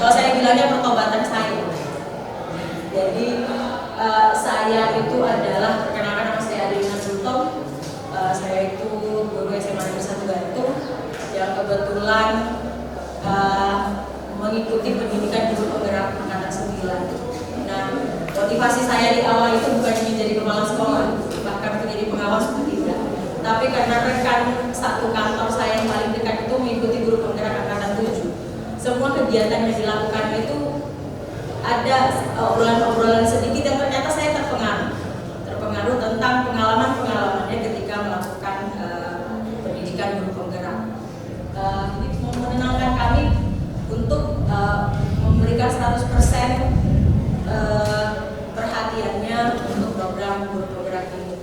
Kalau saya bilangnya pertobatan saya. Jadi saya itu adalah, perkenalkan nama saya Adelina Sultom. Saya itu guru SMA Negeri 1 Gantung yang kebetulan mengikuti pendidikan guru penggerak angkatan 9. Nah, motivasi saya di awal itu bukan ingin jadi kepala sekolah, bahkan menjadi pengawas pun tidak. Tapi karena rekan satu kantor saya yang paling dekat itu mengikuti guru penggerak angkatan 7. Semua kegiatan yang dilakukan itu ada obrolan-obrolan sedikit yang ternyata saya terpengaruh tentang pengalaman-pengalamannya ketika melakukan pendidikan guru penggerak. Ini menenangkan kami untuk memberikan 100% perhatiannya untuk program guru penggerak ini.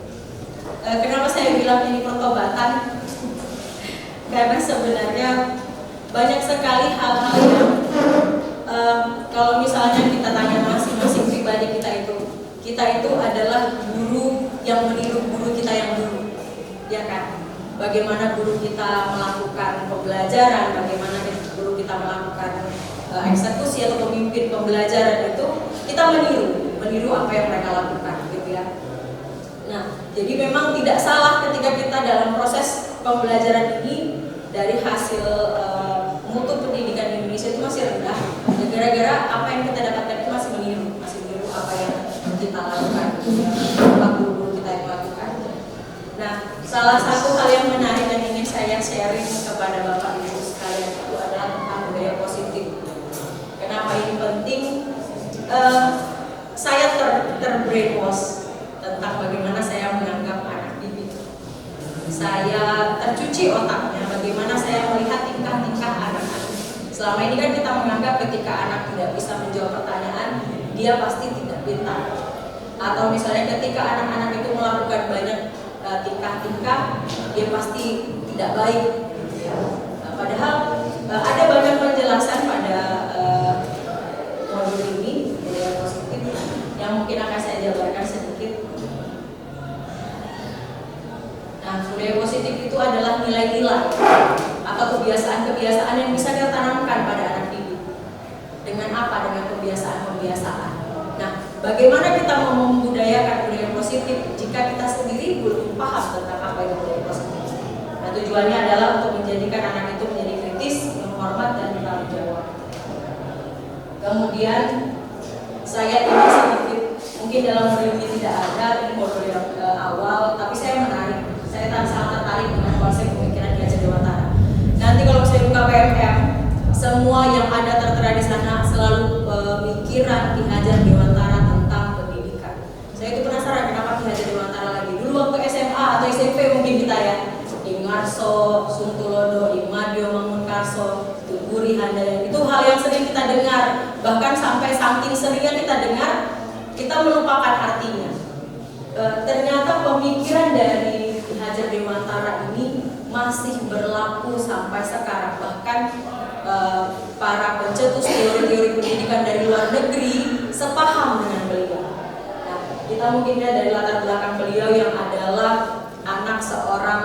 Kenapa saya bilang ini pertobatan? Karena sebenarnya banyak sekali hal-hal yang kalau misalnya kita tanya masing-masing pribadi kita itu adalah guru yang meniru guru kita yang dulu, ya kan? Bagaimana guru kita melakukan pembelajaran, bagaimana guru kita melakukan eksekusi atau pemimpin pembelajaran itu kita meniru apa yang mereka lakukan, gitu ya. Nah, jadi memang tidak salah ketika kita dalam proses pembelajaran ini dari hasil mutu pendidikan di Indonesia itu masih rendah. Gara-gara apa yang kita dapatkan itu masih meniru apa yang kita lakukan, apa guru kita yang lakukan. Nah, salah satu hal yang menarik yang ingin saya sharing kepada Bapak Ibu sekalian itu adalah tentang budaya positif. Kenapa ini penting? Saya terbrainwash tentang bagaimana saya menganggap anak didik. Saya tercuci otaknya bagaimana saya melihat tingkah-tingkah anak-anak. Selama ini kan kita menganggap ketika anak tidak bisa menjawab pertanyaan, dia pasti tidak pintar. Atau misalnya ketika anak-anak itu melakukan banyak tingkah-tingkah, dia pasti tidak baik. Padahal ada banyak penjelasan pada modul ini, budaya positif, yang mungkin akan saya jabarkan sedikit. Nah, budaya positif itu adalah nilai-nilai atau kebiasaan-kebiasaan yang bisa kita tanamkan pada anak didik. Dengan apa? Dengan kebiasaan-kebiasaan. Nah, bagaimana kita mau membudayakan budaya positif jika kita sendiri belum paham tentang apa itu budaya positif? Nah, tujuannya adalah untuk menjadikan anak itu menjadi kritis, menghormat, dan bertanggung jawab. Kemudian saya ingin sedikit, mungkin dalam modul ini tidak ada, ini modul yang awal, tapi saya menarik. Saya sangat tertarik dengan konsep pemikiran Ki Hajar Dewantara. Nanti kalau saya buka PMM, semua yang ada tertera di sana selalu pemikiran Ki Hajar Dewantara tentang pendidikan. Saya itu penasaran kenapa Ki Hajar Dewantara lagi. Dulu waktu SMA atau SMP mungkin kita ya, Ingarso, Suntulodo, Imadio Mangunkarso, Tuguri Handayani, itu hal yang sering kita dengar. Bahkan sampai saking seringnya kita dengar, kita melupakan artinya. Ternyata pemikiran dari Ki Hajar Dewantara ini masih berlaku sampai sekarang. Bahkan para pencetus teori-teori pendidikan dari luar negeri sepaham dengan beliau. Nah, kita mungkin lihat dari latar belakang beliau yang adalah anak seorang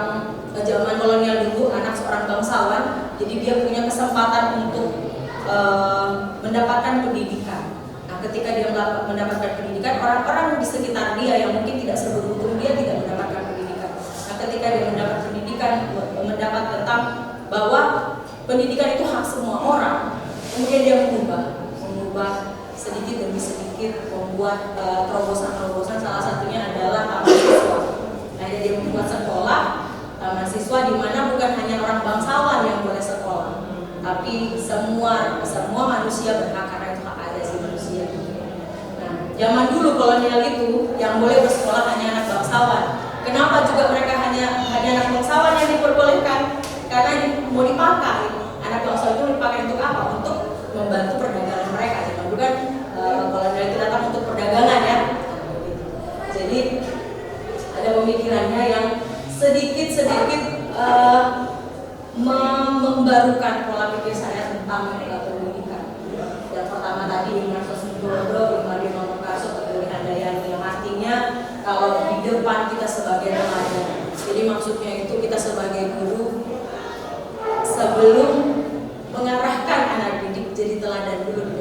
zaman kolonial dulu, anak seorang bangsawan. Jadi dia punya kesempatan untuk mendapatkan pendidikan. Nah, ketika dia mendapatkan pendidikan, orang-orang di sekitar dia yang mungkin tidak seberuntung dia tidak mendapatkan pendidikan. Nah, ketika dia mendapat pendidikan, mendapat tentang bahwa pendidikan itu hak semua orang, kemudian dia mengubah sedikit demi sedikit, membuat terobosan-terobosan. Salah satunya adalah mahasiswa. Nah, dia membuat sekolah mahasiswa di mana bukan hanya orang bangsawan yang boleh sekolah, tapi semua manusia berhak, karena itu hak asasi manusia. Nah, zaman dulu kolonial itu yang boleh bersekolah hanya anak bangsawan. Kenapa juga mereka hanya anak bangsawan yang diperbolehkan? Karena mau dipakai. Anak bangsawan itu dipakai untuk apa? Untuk membantu perdagangan mereka. Zaman dulu kan kolonial itu datang untuk perdagangan ya. Jadi ada pemikirannya yang sedikit membarukan pola pikir saya tentang pendidikan. Yang pertama tadi Ingarso Suntulodo, Imadio Mangunkarso, Tuguri Handayani, yang artinya kalau di depan kita sebagai teladan. Jadi maksudnya itu kita sebagai guru sebelum mengarahkan anak didik jadi teladan dulu.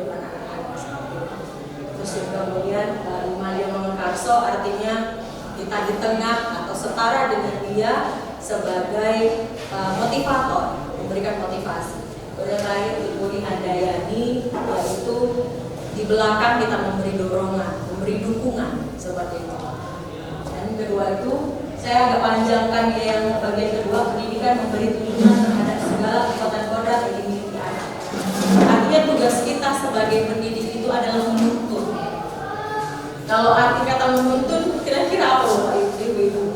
Tarso artinya kita di tengah atau setara dengan dia sebagai motivator, memberikan motivasi. Kemudian terakhir Ibu Handayani, yaitu di belakang kita memberi dorongan, memberi dukungan seperti itu. Dan kedua itu saya agak panjangkan yang bagian kedua, pendidikan memberi tuntunan terhadap segala kekuatan kodrat yang dimiliki anak. Artinya tugas kita sebagai pendidik itu adalah menuntun. Kalau arti kata menuntun, kira-kira apa Bapak Ibu?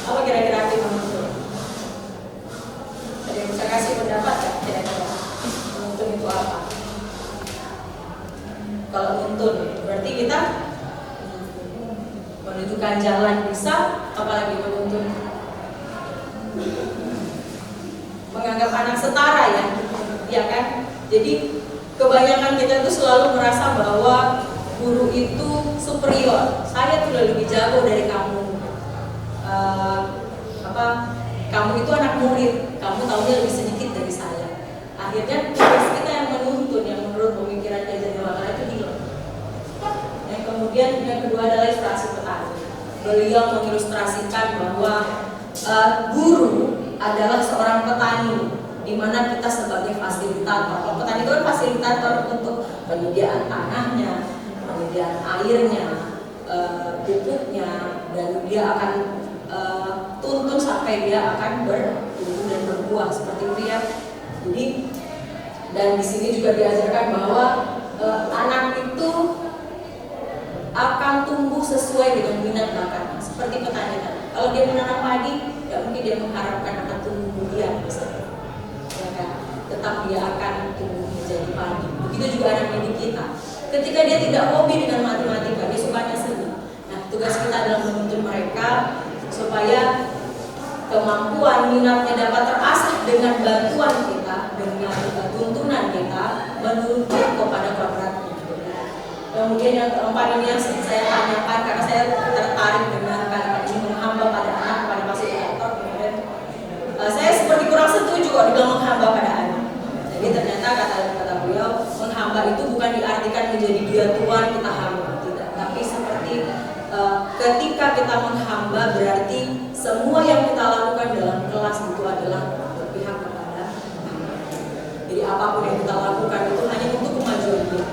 Apa kira-kira arti menuntun? Ada yang bisa kasih pendapat ya? Kira-kira menuntun itu apa? Kalau menuntun, berarti kita menunjukkan jalan bisa, apalagi menuntun. Menganggap anak setara ya kan? Jadi kebanyakan kita itu selalu merasa bahwa guru itu superior. Saya tuh lebih jago dari kamu. Kamu itu anak murid, kamu tahunya lebih sedikit dari saya. Akhirnya tugas kita yang menuntun, yang menurut pemikiran Kajian Dewata itu hilang. Yang kemudian yang kedua adalah ilustrasi petani. Beliau mengilustrasikan bahwa guru adalah seorang petani, di mana kita sebagai fasilitator. Kalau petani itu kan fasilitator untuk penyediaan tanahnya, penyediaan airnya, pupuknya, dan dia akan tuntun sampai dia akan bertumbuh dan berbuah seperti itu ya. Jadi dan di sini juga diajarkan bahwa anak itu akan tumbuh sesuai dengan minat bakatnya. Seperti petani tadi. Kalau dia menanam padi, tidak mungkin dia mengharapkan akan tumbuh durian misalnya. Ya kan? Tetap dia akan tumbuh menjadi padi. Begitu juga anak didik kita. Ketika dia tidak hobi dengan matematika, dia sukanya seni. Nah, tugas kita adalah menuntun mereka supaya kemampuan minatnya dapat terasah dengan bantuan kita, dengan tuntunan kita menuntut kepada kodratnya. Kemudian yang keempat ini yang saya tanyakan karena saya tertarik dengan kalimat ini, menghamba pada anak, pada fasilitator. Kemudian saya seperti kurang setuju kalau dibilang menghamba pada anak. Jadi ternyata kata beliau, menghamba itu bukan diartikan menjadi dia tuan kita hamba, tidak. Tapi seperti ketika kita menghamba berarti semua yang kita lakukan dalam kelas itu adalah berpihak kepada anak. Jadi apapun yang kita lakukan itu hanya untuk kemajuan dia.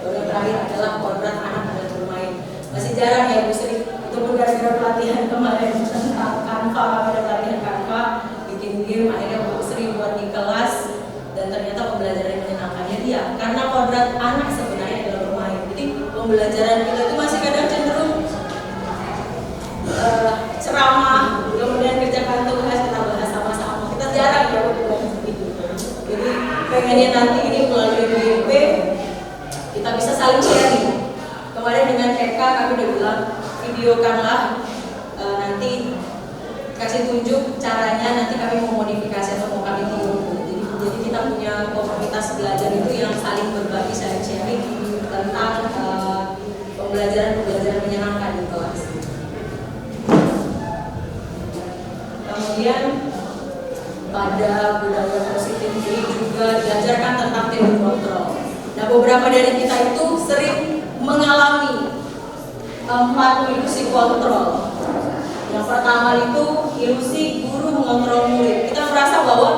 Yang terakhir adalah kodrat anak adalah bermain. Masih jarang ya Bu Sri, untuk gara-gara pelatihan kemarin tentang Canva, pada pelatihan Canva, bikin game, akhirnya Bu Sri buat di kelas dan ternyata pembelajaran menyenangkannya dia. Karena kodrat anak sebenarnya adalah bermain. Jadi pembelajaran kita itu masih kadang cenderung ceramah, kemudian kerjakan tugas kita bahas sama-sama. Kita jarang ya begitu. Jadi pengennya nanti ini melalui BMP kita bisa saling sharing. Kemarin dengan Eka kami udah bilang videokanlah, nanti kasih tunjuk caranya, nanti kami mau modifikasi atau mau kami tiru. Jadi kita punya komunitas belajar itu yang saling berbagi, saling sharing tentang pembelajaran menyenangkan di kelas. Kemudian pada budaya positif ini juga diajarkan tentang teori kontrol. Nah, beberapa dari kita itu sering mengalami 4 ilusi kontrol. Yang pertama itu ilusi guru mengontrol murid. Kita merasa bahwa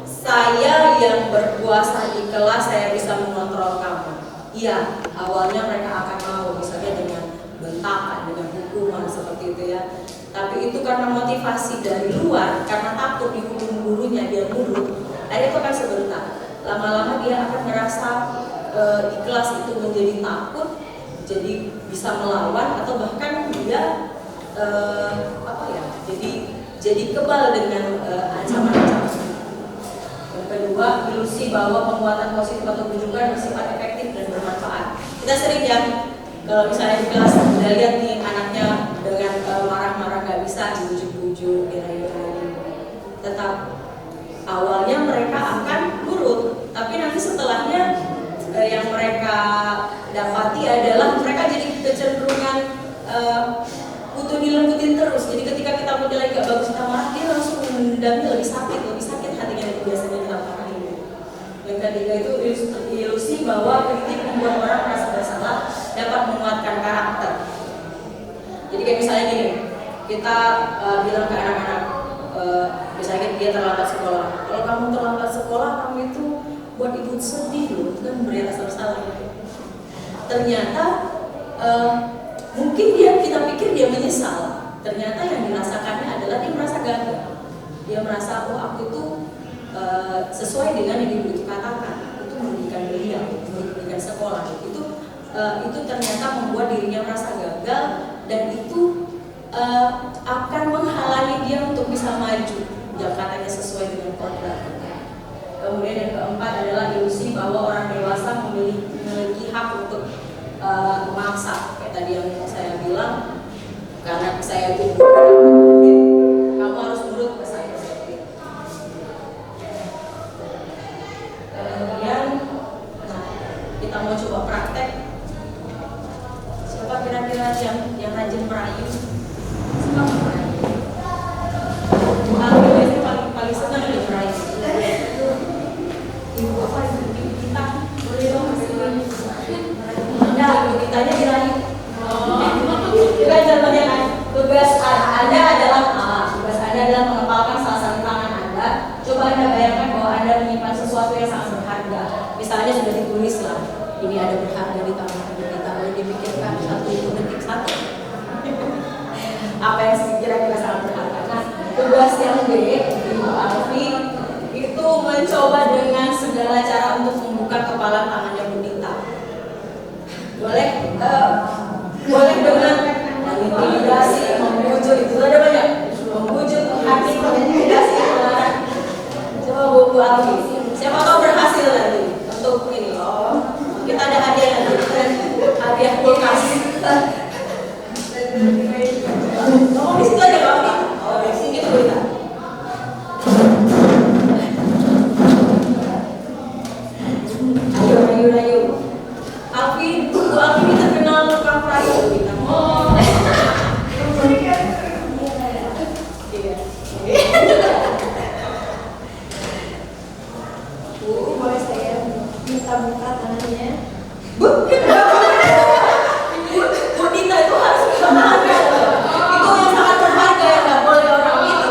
saya yang berkuasa di kelas, saya bisa mengontrol kamu. Iya, awalnya mereka akan mau, misalnya dengan bentakan, dengan hukuman seperti itu ya. Tapi itu karena motivasi dari luar, karena takut dihukum gurunya, dia nurut. Akhirnya itu akan sebentar. Lama-lama dia akan merasa di kelas itu menjadi takut, jadi bisa melawan atau bahkan dia jadi kebal dengan ancaman-ancaman. Yang kedua, ilusi bahwa penguatan positif atau kunjungan bersifat efektif dan bermanfaat. Kita sering ya, kalau misalnya di kelas udah lihat nih anaknya dengan marah-marah gak bisa dibujuk-bujuk, tetap awalnya mereka akan nurut, tapi nanti setelahnya yang mereka dapati adalah mereka jadi kecenderungan butuh dilembutin terus. Jadi ketika kita menilai gak bagus kita marah, dia langsung mendamnya lebih sakit hatinya dari biasanya kita marahin. Yang ketiga itu ilusi bahwa kritik membuat orang merasa bersalah dapat menguatkan karakter. Jadi kayak misalnya gini, kita bilang ke anak-anak, misalnya dia terlambat sekolah. Kalau kamu terlambat sekolah, kamu itu buat ibu sedih loh, itu kan beri rasa bersalah. Ternyata mungkin kita pikir dia menyesal. Ternyata yang dirasakannya adalah dia merasa gagal. Dia merasa, oh aku itu sesuai dengan yang ibu itu katakan, itu mendidikan beliau, mendidikan sekolah. Itu ternyata membuat dirinya merasa gagal, dan itu akan menghalangi dia untuk bisa maju yang katanya sesuai dengan kodrat. Kemudian yang keempat adalah ilusi bahwa orang dewasa memiliki hak untuk memaksa. Kayak tadi yang saya bilang, karena saya itu kamu harus nurut ke saya. Kemudian kita mau coba praktek. Siapa kira-kira yang rajin merayu? Siapa merayu? Bu Alwi itu paling senang dia merayu. Ibu apa ibu kita? Boleh dong enggak, ibu kitanya dirayu. Kita contohnya kan, tugas Anda adalah mengepalkan salah satu tangan Anda. Coba Anda bayangkan bahwa Anda menyimpan sesuatu yang sangat berharga. Misalnya sudah ditulis lah, ini ada berharga di tangan Anda. Kita boleh dipikirkan 1 detik satu. Apa yang kira-kira sangat berharga? Nah, tugas yang B, Ibu Alfi itu mencoba dengan segala cara untuk membuka kepala tangannya Bu Dita. Boleh dengan intimidasi, membujuk, itu ada banyak. Membujuk, hati, intimidasi, coba Bu Alfi. Siapa tahu berhasil nanti untuk ini. Kita ada hadiah nanti, hadiah kulkas. Ngomong di situ aja nggak apa-apa. Di sini tuh kita. Ayo. Bu Alfi ini terkenal tukang perayu kita. Bu, boleh saya minta buka tangannya? Bu Dita itu harus berharga. Itu yang sangat berharga, yang nggak boleh orang itu.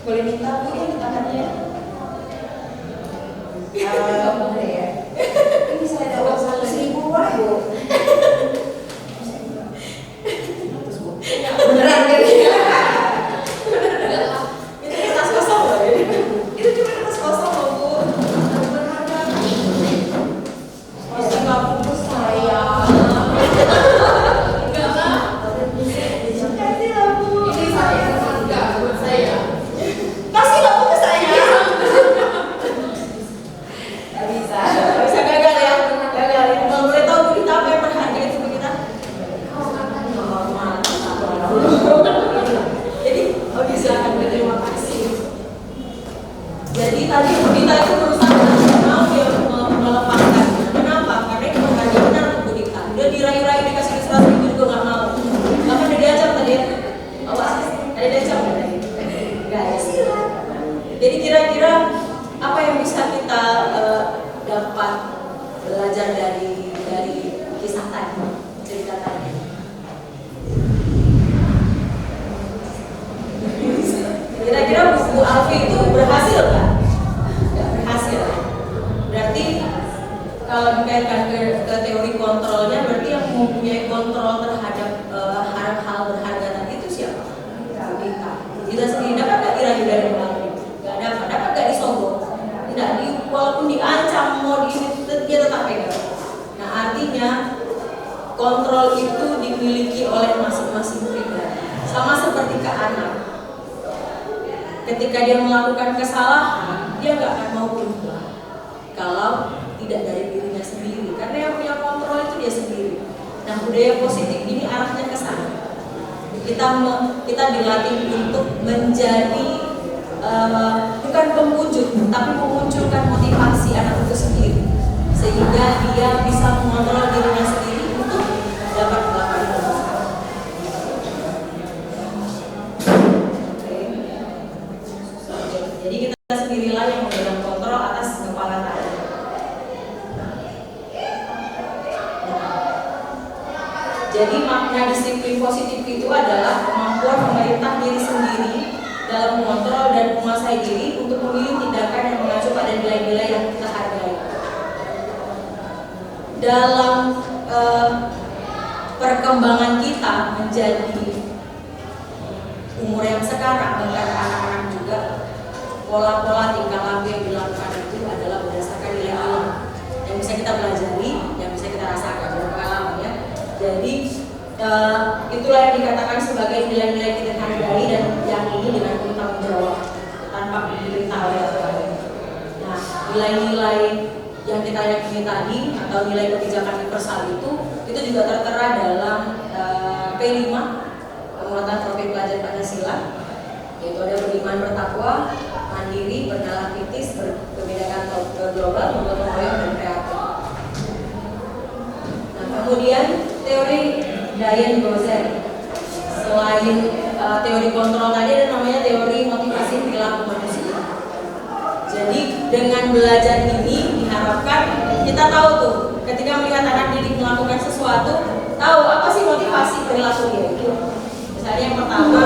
Boleh minta Bu ya tangannya? Boleh ya. Ini saya ada uang 100.000 boleh Bu? Beneran kan? Itu kertas kosong loh. Itu cuma kertas kosong loh Bu. Berharga. Pasti nggak bungkus saya. Enggak lah. Kasih lah Bu. Ini saya enggak buat saya. Kasih lah Bu ke saya. Gak bisa gagal ya. Kalau boleh tahu Bu Dita apa yang berharga itu Bu Dita? Jadi, oke silakan, terima kasih. Jadi tadi Bu Dita itu berusaha mau dia melepaskan. Kenapa? Karena itu berharga benar Bu Dita. Udah dirayu-rayu dikasih surat itu juga nggak mau. Bahkan udah diajak tadi ya. Awas, ada diajak tadi. Guys. Jadi kira-kira apa yang bisa kita dapat belajar dari kisah tadi, cerita tadi? Kira-kira Bu Alfi itu berhasil nggak? Nggak berhasil. Berarti kalau dikaitkan ke teori kontrolnya, berarti yang mempunyai kontrol terhadap hal-hal berharga tadi itu siapa? Kita. Kita sendiri dapat nggak dirayu dari Bu Alfi? Nggak dapat. Dapat nggak disogok? Tidak. Walaupun diancam mau dia tetap pegang. Nah artinya kontrol itu dimiliki oleh masing-masing pribadi. Sama seperti ke anak. Ketika dia melakukan kesalahan, dia nggak akan mau berubah kalau tidak dari dirinya sendiri. Karena yang punya kontrol itu dia sendiri. Nah budaya positif ini arahnya ke sana. Kita dilatih untuk menjadi bukan pemujuk, tapi memunculkan motivasi anak itu sendiri, sehingga dia bisa mengontrol dirinya sendiri untuk dapat melakukan perubahan. Jadi kita sendirilah yang memegang kontrol atas kepala tangan. menguasai diri untuk memilih tindakan yang mengacu pada nilai-nilai yang kita hargai. Dalam perkembangan kita menjadi umur yang sekarang, bahkan anak-anak juga, pola-pola tingkah laku yang dilakukan itu adalah berdasarkan nilai-nilai yang bisa kita pelajari, yang bisa kita rasakan dari pengalaman ya. Jadi itulah yang dikatakan sebagai nilai-nilai kita hargai dan yakini dengan penuh tanggung jawab tanpa diberitahu oleh orang lain. Nah, nilai-nilai yang kita yakini tadi atau nilai kebijakan universal itu juga tertera dalam P5 penguatan trofi pelajar Pancasila, yaitu ada beriman, bertakwa, mandiri, bernalar kritis, berkebinekaan global, bergotong royong, dan kreatif. Nah, kemudian teori Dayen-Bozek, selain teori kontrol tadi ada namanya teori motivasi perilaku manusia. Jadi dengan belajar ini diharapkan kita tahu tuh ketika melihat anak didik melakukan sesuatu, tahu apa sih motivasi perilaku dia itu. Misalnya yang pertama,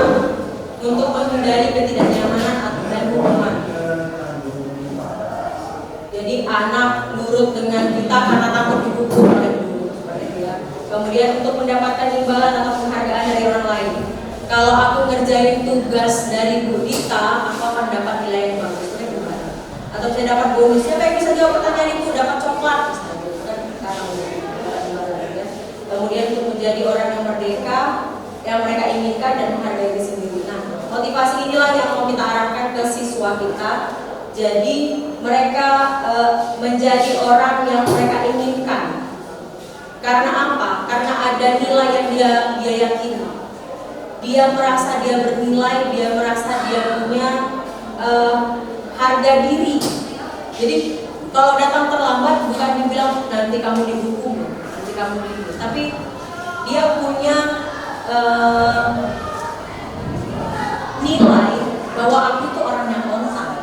untuk menghindari ketidaknyamanan dan hukuman. Jadi anak nurut dengan kita karena takut dihukum oleh guru, seperti itu ya. Kemudian untuk mendapatkan imbalan atau penghargaan dari orang lain. Kalau aku ngerjain tugas dari Bu Dita, aku akan dapat nilai yang bagus. Atau bisa dapat bonus, siapa yang bisa jawab pertanyaan itu dapat coklat misalnya, kan karena ya. Kemudian untuk menjadi orang yang merdeka yang mereka inginkan dan menghargai diri sendiri. Nah, motivasi inilah yang mau kita arahkan ke siswa kita. Jadi mereka menjadi orang yang mereka inginkan. Karena apa? Karena ada nilai yang dia yakini. Dia merasa dia bernilai, dia merasa dia punya harga diri. Jadi kalau datang terlambat bukan dibilang nanti kamu dihukum, nanti kamu dihukum, tapi dia punya nilai bahwa aku itu orang yang on time,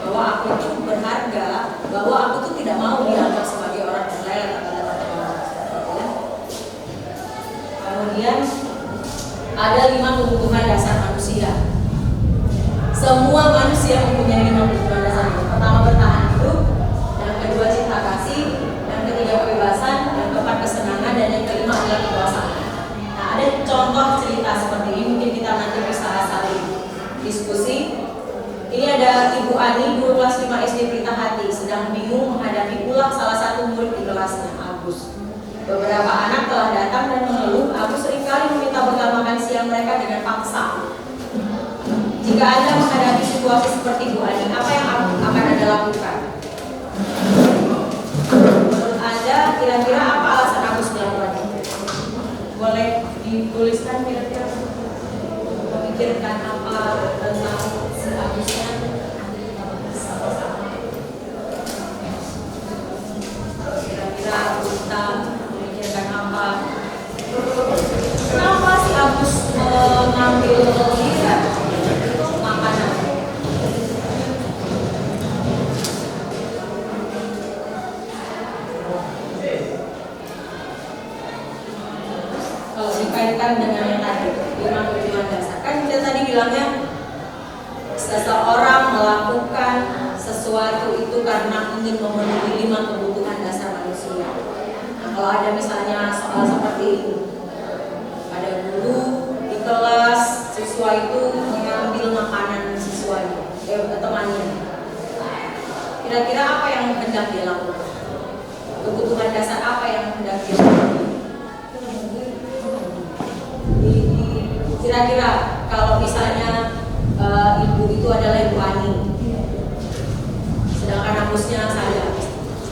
bahwa aku itu berharga, bahwa aku itu tidak mau dianggap sebagai orang yang lelet atau orang. Kemudian ada 5 kebutuhan dasar manusia. Semua manusia mempunyai 5 kebutuhan dasar. Pertama, bertahan hidup. Yang kedua, cinta kasih. Yang ketiga, kebebasan. Yang keempat, kesenangan. Dan yang kelima adalah kekuasaan. Nah, ada contoh cerita seperti ini. Mungkin kita nanti bisa saling diskusi. Ini ada Ibu Ani, guru kelas 5 SD Pelita Hati, sedang bingung menghadapi ulang salah satu murid di kelasnya, Agus. Beberapa anak telah datang dan mengeluh. Agus seringkali meminta bekal makan siang mereka dengan paksa. Jika Anda menghadapi situasi seperti Bu Ani, apa yang akan Anda lakukan? Menurut Anda, kira-kira apa alasan Agus melakukannya? Boleh dituliskan kira-kira memikirkan apa tentang si Agusnya? Kira-kira kita memikirkan apa? Kenapa si Agus mengambil makanan? Kalau dikaitkan dengan yang tadi 5 kebutuhan dasar, kan kita tadi bilangnya seseorang melakukan sesuatu itu karena ingin memenuhi 5 kebutuhan dasar manusia. Nah, kalau ada misalnya soal seperti itu, ada guru di kelas, siswa itu mengambil makanan siswanya, temannya. Kira-kira apa yang hendak dia lakukan? Kebutuhan dasar apa yang hendak dia lakukan? Kira-kira kalau misalnya ibu itu adalah Ibu Ani, sedangkan Agusnya saya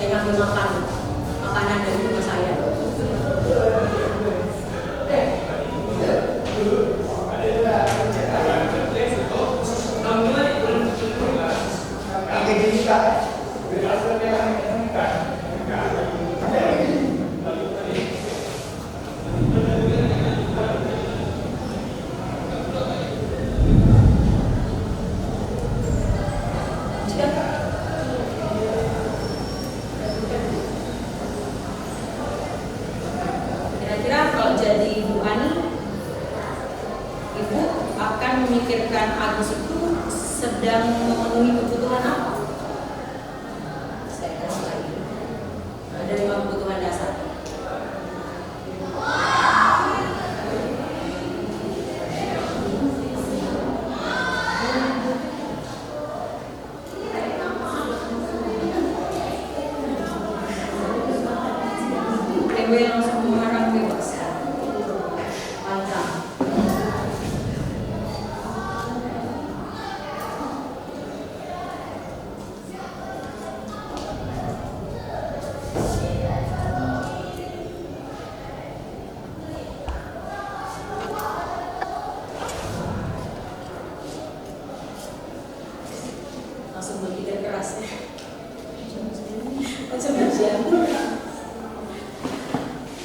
ngambil makanan dari rumah saya. Kira-kira kalau jadi Ibu Ani, Ibu akan memikirkan Agus itu sedang memenuhi kebutuhan apa? Saya kasih lagi. Ada 5 kebutuhan dasar. Yang langsung mengarang bebas. Mantap. Langsung berpikir keras ya. Macam ujian.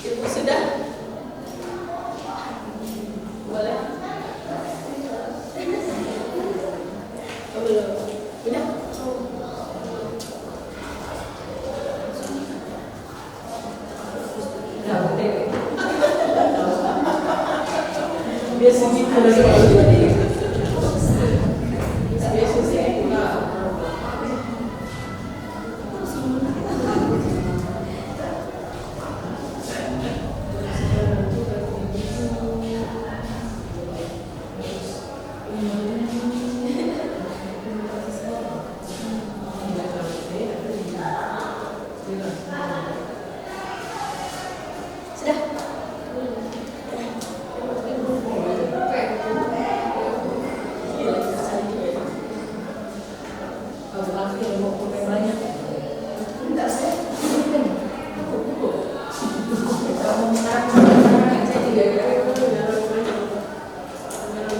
Ibu sudah? Boleh? Oh, belum? Udah? Udah, udah. Biasa gitu lagi.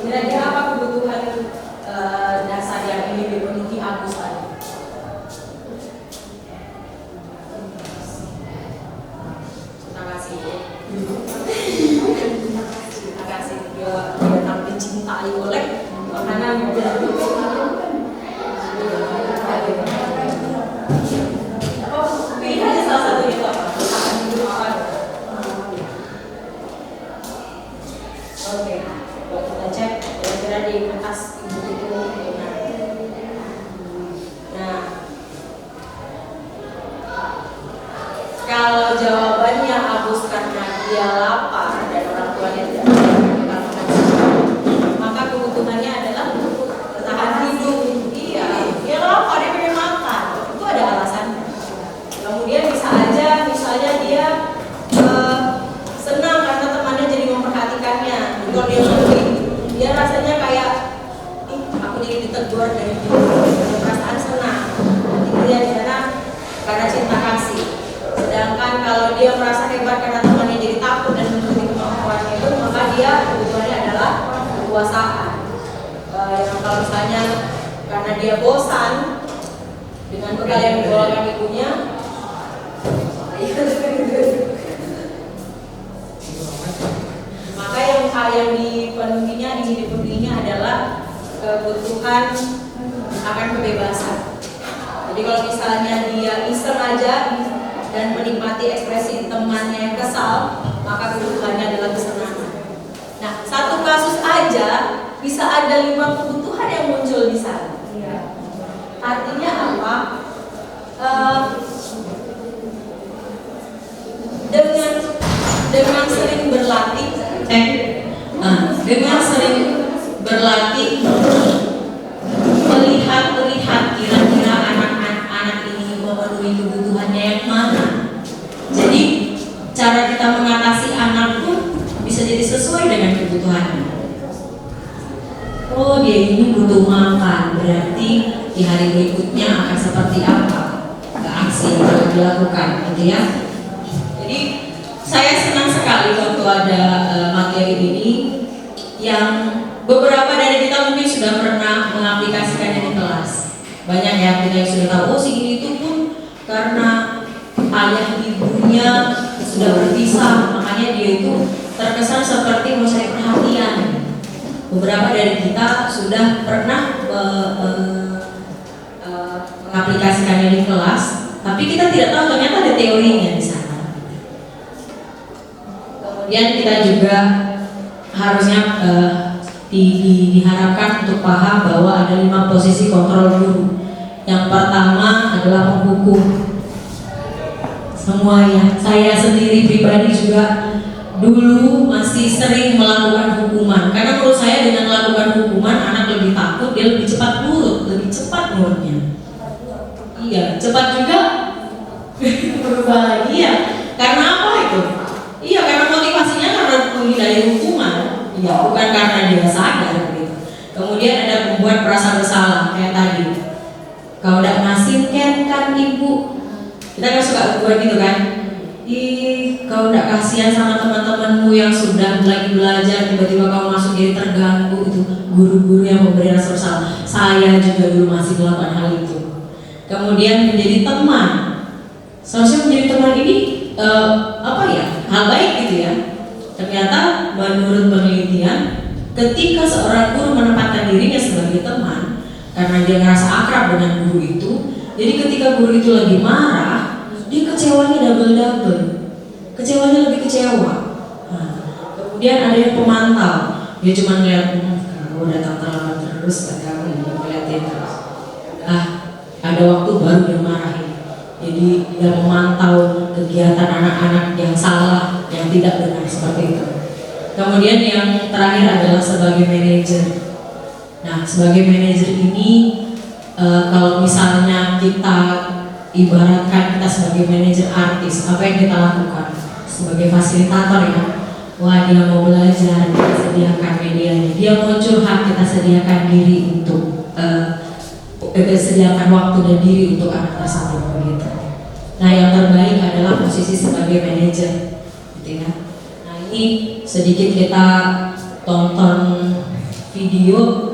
Kira-kira apa kebutuhan dasar yang ingin dipenuhi Agus tadi? Terima kasih. Terima kasih. Dia tampil cintai oleh makanan. Pilih aja salah satunya itu apa? Oke. Kita cek kira-kira di kertas ibu itu benar. Nah, kalau jawabannya Agus karena dia lapar dan orang tuanya tidak memberikan makan, maka kebutuhannya adalah bertahan hidup. Iya, dia lapar, dia pengen makan. Itu ada alasannya. Kemudian bisa aja, misalnya dia senang karena temannya jadi memperhatikannya. Kalau dia sedih, dia rasanya kayak aku jadi ditegur dari perasaan senang. Itu dia di sana karena cinta kasih. Sedangkan kalau dia merasa hebat karena temannya jadi takut dan menuruti kemampuannya itu, maka dia kebutuhannya adalah kekuasaan. Yang kalau misalnya karena dia bosan dengan bekal yang dibawakan ibunya, maka yang dipenuhinya adalah kebutuhan akan kebebasan. Jadi kalau misalnya dia iseng aja dan menikmati ekspresi temannya yang kesal, maka kebutuhannya adalah kesenangan. Nah, satu kasus aja bisa ada 5 kebutuhan yang muncul di sana. Artinya apa? Dengan sering berlatih, melihat kira-kira anak ini memenuhi kebutuhannya yang mana. Jadi cara kita mengatasi anak pun bisa jadi sesuai dengan kebutuhannya. Oh, dia ini butuh makan, berarti di hari berikutnya akan seperti apa aksi yang dilakukan, gitu ya. Jadi saya senang sekali waktu ada materi ini yang beberapa dari kita mungkin sudah pernah mengaplikasikannya di kelas. Banyak ya kita yang sudah tahu, oh segini itu pun karena ayah ibunya sudah berpisah, makanya dia itu terkesan seperti mencari perhatian. Beberapa dari kita sudah pernah mengaplikasikannya di kelas, tapi kita tidak tahu ternyata ada teorinya di sana. Kemudian kita juga harusnya diharapkan untuk paham bahwa ada 5 posisi kontrol guru. Yang pertama adalah menghukum semuanya. Saya sendiri pribadi juga dulu masih sering melakukan hukuman, karena menurut saya dengan melakukan hukuman anak lebih takut, dia lebih cepat nurut, lebih cepat nurutnya. Iya, cepat juga berubah lagi ya. Karena apa itu? Iya, karena motivasinya karena menghindari hukuman. Iya, bukan karena dia sadar gitu. Kemudian ada membuat merasa bersalah kayak tadi. Kau udah ngasih kan ibu. Kita kan suka buat gitu kan. Ih, kau udah kasihan sama teman-temanmu yang sudah lagi belajar, tiba-tiba kau masuk jadi terganggu. Itu guru-guru yang memberi rasa bersalah. Saya juga dulu masih melakukan hal itu. Kemudian menjadi teman. Seharusnya menjadi teman ini hal baik gitu ya. Ternyata menurut penelitian, ketika seorang guru menempatkan dirinya sebagai teman, karena dia ngerasa akrab dengan guru itu, jadi ketika guru itu lagi marah, dia kecewanya double-double. Kecewanya lebih kecewa. Nah, kemudian ada yang pemantau, dia cuma ngeliat, kamu datang terlambat terus, kan kamu ngeliatin terus. Ada waktu baru dia marahin. Jadi dia memantau kegiatan anak-anak yang salah, yang tidak benar seperti itu. Kemudian yang terakhir adalah sebagai manajer. Nah, sebagai manajer ini kalau misalnya kita ibaratkan kita sebagai manajer artis, apa yang kita lakukan? Sebagai fasilitator ya. Wah, dia mau belajar, kita sediakan medianya. Dia mau curhat, kita sediakan diri untuk sediakan waktu dan diri untuk anak tersebut begitu. Nah, yang terbaik adalah posisi sebagai manajer, gitu ya. Nah, ini sedikit kita tonton video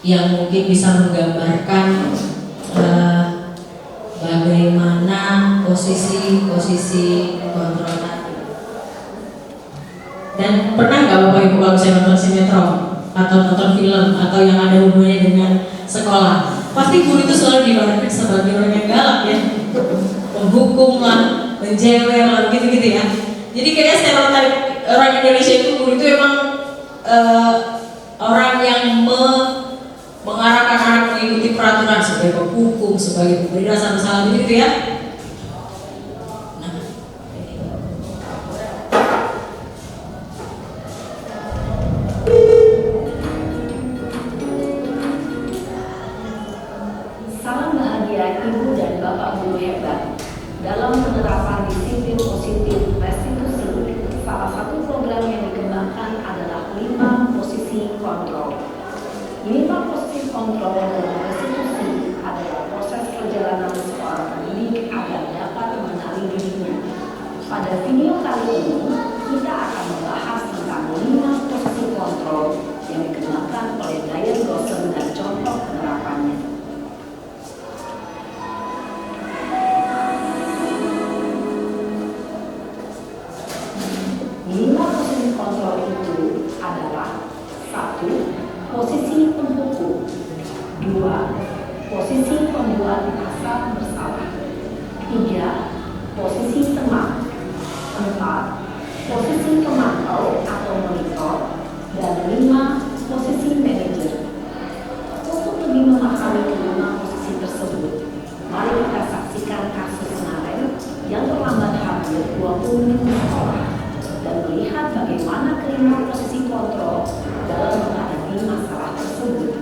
yang mungkin bisa menggambarkan bagaimana posisi kontrol tadi. Dan pernah nggak Bapak Ibu kalau saya nonton sinetron atau nonton film atau yang ada hubungannya dengan sekolah, pasti guru itu selalu diibaratkan sebagai orang yang galak ya, menghukum lah, menjewer lah, gitu-gitu ya. Jadi kayaknya stereotip orang Indonesia itu guru itu emang orang yang mengarahkan anak mengikuti peraturan sebagai penghukum, sebagai pemberi rasa bersalah gitu ya. Salam bahagia Ibu dan Bapak Guru hebat. Dalam penerapan disiplin positif restitusi, salah satu program yang dikembangkan adalah 5 posisi kontrol. 5 posisi kontrol dalam restitusi adalah proses perjalanan seorang pendidik agar dapat mengenali dirinya. Pada video kali ini, kita akan membahas tentang 5 posisi kontrol yang dikembangkan oleh Diane Gosling dan contoh penerapannya. 5 posisi kontrol itu adalah 1. Posisi penghukum, 2. Posisi pembuat merasa bersalah, 3. Posisi teman, 4. Posisi pemantau atau monitor, dan 5. Posisi manajer. Untuk lebih memahami kelima posisi tersebut, mari kita saksikan kasus Naren yang terlambat hampir 20 menit di sekolah dan melihat bagaimana kelima posisi kontrol dalam menghadapi masalah tersebut.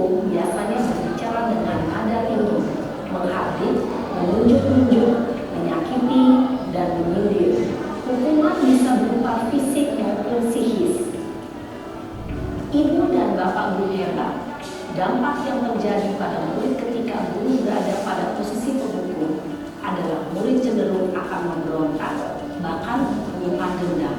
hukum biasanya berbicara dengan nada tinggi, menghardik, menunjuk-nunjuk, menyakiti, dan menyindir. Hukuman bisa berupa fisik maupun psikis. Ibu dan bapak guru hebat, dampak yang terjadi pada murid ketika guru berada pada posisi penghukum adalah murid cenderung akan memberontak, bahkan menyimpan dendam.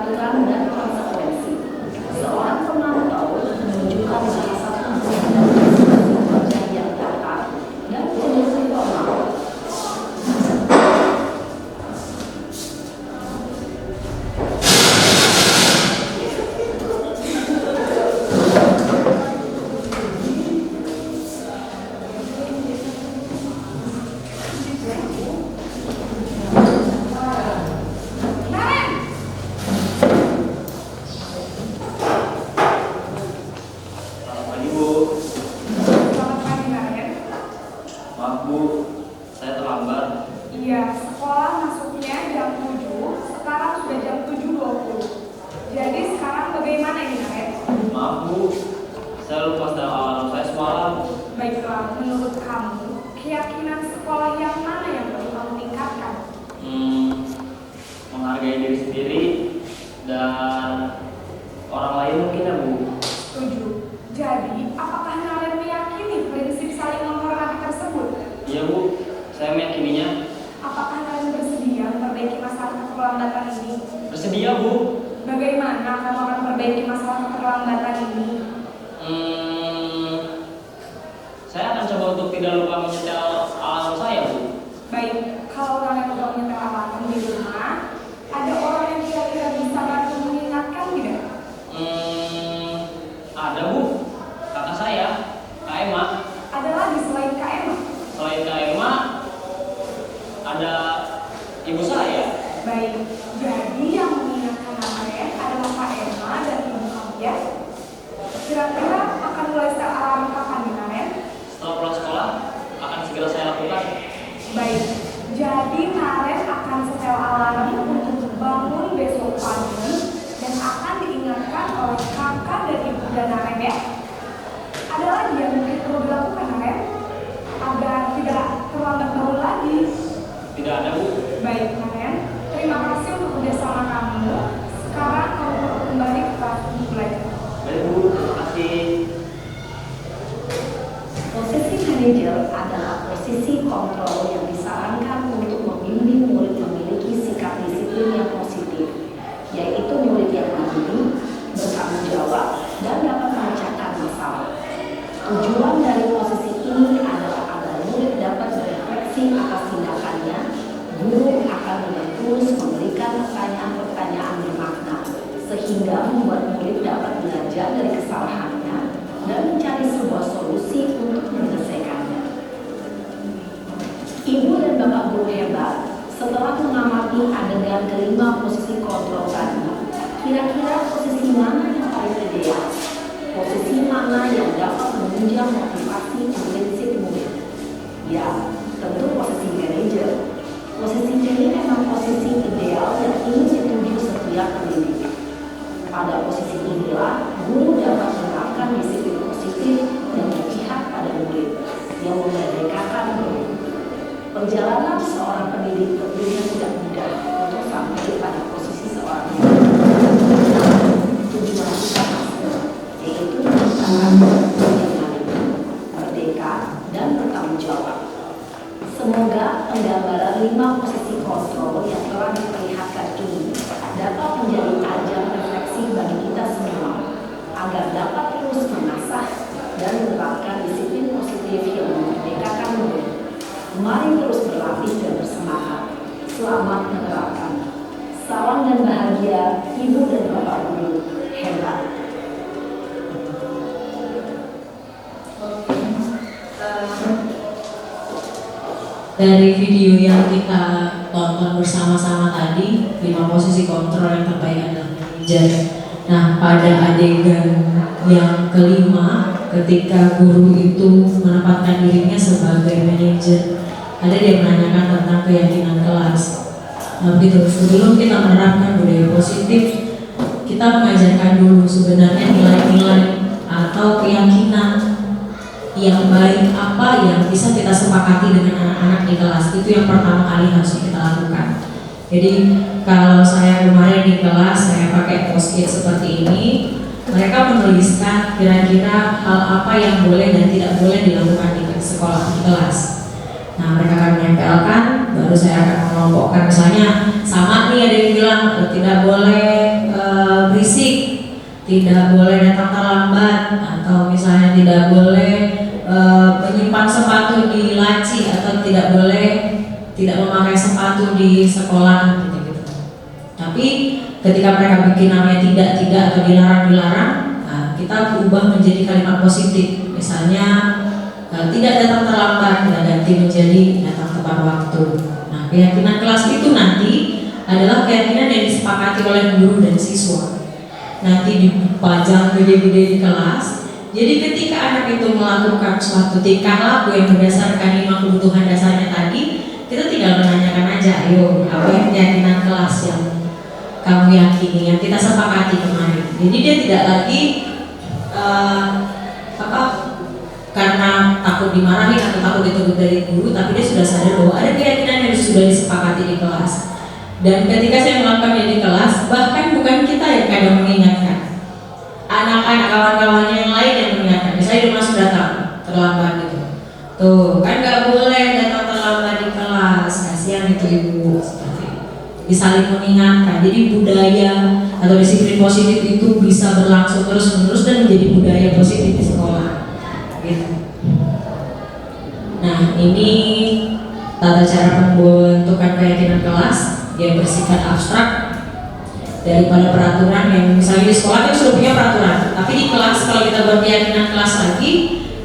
peraturan dan konsekuensi. Seorang pemantau menunjukkan salah satu bentuk kerja yang datar dan cenderung formal. Maaf Bu, saya terlambat. Iya, sekolah masuknya jam 7, sekarang sudah jam 7.20. Jadi sekarang bagaimana ini, Naren? Maaf Bu, saya lupa setel alarm saya semalam. Baiklah, menurut kamu, keyakinan sekolah yang mana yang perlu kamu tingkatkan? Menghargai diri sendiri dan orang lain mungkin ya Bu. Setuju. Jadi, apakah Naren meyakini prinsip saling menghormati tersebut? Iya Bu, saya meyakininya. Apakah Naren bersedia memperbaiki masalah keterlambatan ini? Bersedia Bu. Bagaimana kamu akan memperbaiki masalah keterlambatan ini? Saya akan coba untuk tidak lupa menyetel alarm saya Bu. Baik, kalau Naren lupa menyetel alarm di rumah, ada orang yang kira-kira bisa bantu mengingatkan tidak? Ada Bu, kakak saya, Kak Emma. Ada lagi selain Kak Emma? Selain Kak Emma, ada ibu saya. Baik, jadi yang mengingatkan Naren adalah Kak Emma dan ibu kamu ya? Kira-kira akan mulai setel alarm kapan nih Naren? Setelah pulang sekolah, akan segera saya lakukan. Baik, jadi Naren akan setel alarm untuk bangun besok pagi dan akan diingatkan oleh kakak dan ibu dan Naren ya? Ada lagi yang mungkin perlu dilakukan Naren? Agar tidak terlambat bangun lagi. Tidak ada Bu. Baik Naren, terima kasih untuk kerjasama kamu. Sekarang kamu perlu kembali ke kelas untuk belajar. Baik Bu, terima kasih. Posisi manajer adalah posisi kontrol yang disarankan untuk membimbing murid memiliki sikap disiplin yang positif, yaitu murid yang mandiri, bertanggung jawab, dan dapat memecahkan masalah. Tujuan dari posisi ini adalah agar murid dapat berefleksi atas tindakannya. Guru akan dengan tulus memberikan pertanyaan-pertanyaan bermakna, sehingga membuat murid dapat belajar dari kesalahannya dan mencari sebuah solusi untuk menyelesaikannya. Ibu dan bapak guru hebat, setelah mengamati adegan kelima posisi kontrol tadi, kira-kira posisi mana yang paling ideal? Posisi mana yang dapat menunjang motivasi prinsip murid? Ya, tentu posisi manajer. Posisi ini memang posisi ideal yang ingin dituju setiap pendidik. Pada posisi inilah, guru dapat menerapkan disiplin positif dan berpihak pada murid yang memerdekakan murid. Perjalanan seorang pendidik tentunya tidak mudah untuk sampai pada posisi seorang guru. Tujuan utama yaitu menciptakan murid yang mandiri, merdeka, dan bertanggung jawab. Semoga penggambaran 5 posisi kontrol yang telah diperlihatkan ini dapat menjadi ajang refleksi bagi kita semua agar dapat terus mengasah dan menerapkan disiplin positif yang memerdekakan murid. Mari terus berlatih dan bersemangat. Selamat menerapkan. Salam dan bahagia, Ibu dan Bapak Guru hebat. Dari video yang kita tonton bersama-sama tadi, 5 posisi kontrol yang terbaik adalah manajer. Nah, pada adegan yang kelima, ketika guru itu menempatkan dirinya sebagai manajer, ada dia menanyakan tentang keyakinan kelas. Nah, begitu. Sebelum kita menerapkan budaya positif, kita mengajarkan dulu sebenarnya nilai-nilai atau keyakinan yang baik apa yang bisa kita sepakati dengan anak-anak di kelas. Itu yang pertama kali harus kita lakukan. Jadi kalau saya kemarin di kelas saya pakai post-it seperti ini, mereka menuliskan kira-kira hal apa yang boleh dan tidak boleh dilakukan di sekolah di kelas. Nah, mereka akan menempelkan, baru saya akan mengelompokkan. Misalnya sama nih ada yang bilang tidak boleh tidak boleh datang terlambat, atau misalnya tidak boleh menyimpan sepatu di laci, atau tidak boleh tidak memakai sepatu di sekolah gitu. Tapi ketika mereka bikin namanya tidak atau dilarang, nah, kita ubah menjadi kalimat positif. Misalnya tidak datang terlambat, kita ganti menjadi datang tepat waktu. Nah, keyakinan kelas itu nanti adalah keyakinan yang disepakati oleh guru dan siswa. Nanti dipajang gede-gede di kelas. Jadi ketika anak itu melakukan suatu tingkah laku yang berdasarkan 5 kebutuhan dasarnya tadi, kita tinggal menanyakan aja, ayo apa yang keyakinan kelas yang kamu yakini, yang kita sepakati kemarin. Jadi dia tidak lagi karena takut dimarahin atau takut ditegur dari guru, tapi dia sudah sadar bahwa ada keyakinan yang sudah disepakati di kelas. Dan ketika saya melakukannya di kelas, bahkan bukan kita yang kadang mengingatkan, anak-anak kawan-kawannya yang lain yang mengingatkan. Misalnya dia masuk datang terlambat gitu, tuh kan nggak boleh datang terlambat di kelas, kasihan itu ibu. Seperti itu. Disaling mengingatkan. Jadi budaya atau disiplin positif itu bisa berlangsung terus-menerus dan menjadi budaya positif di sekolah. Gitu. Nah, ini tata cara pembentukan keyakinan kelas yang bersifat abstrak daripada peraturan yang misalnya di sekolah kita sudah punya peraturan, tapi di kelas kalau kita buat keyakinan kelas lagi,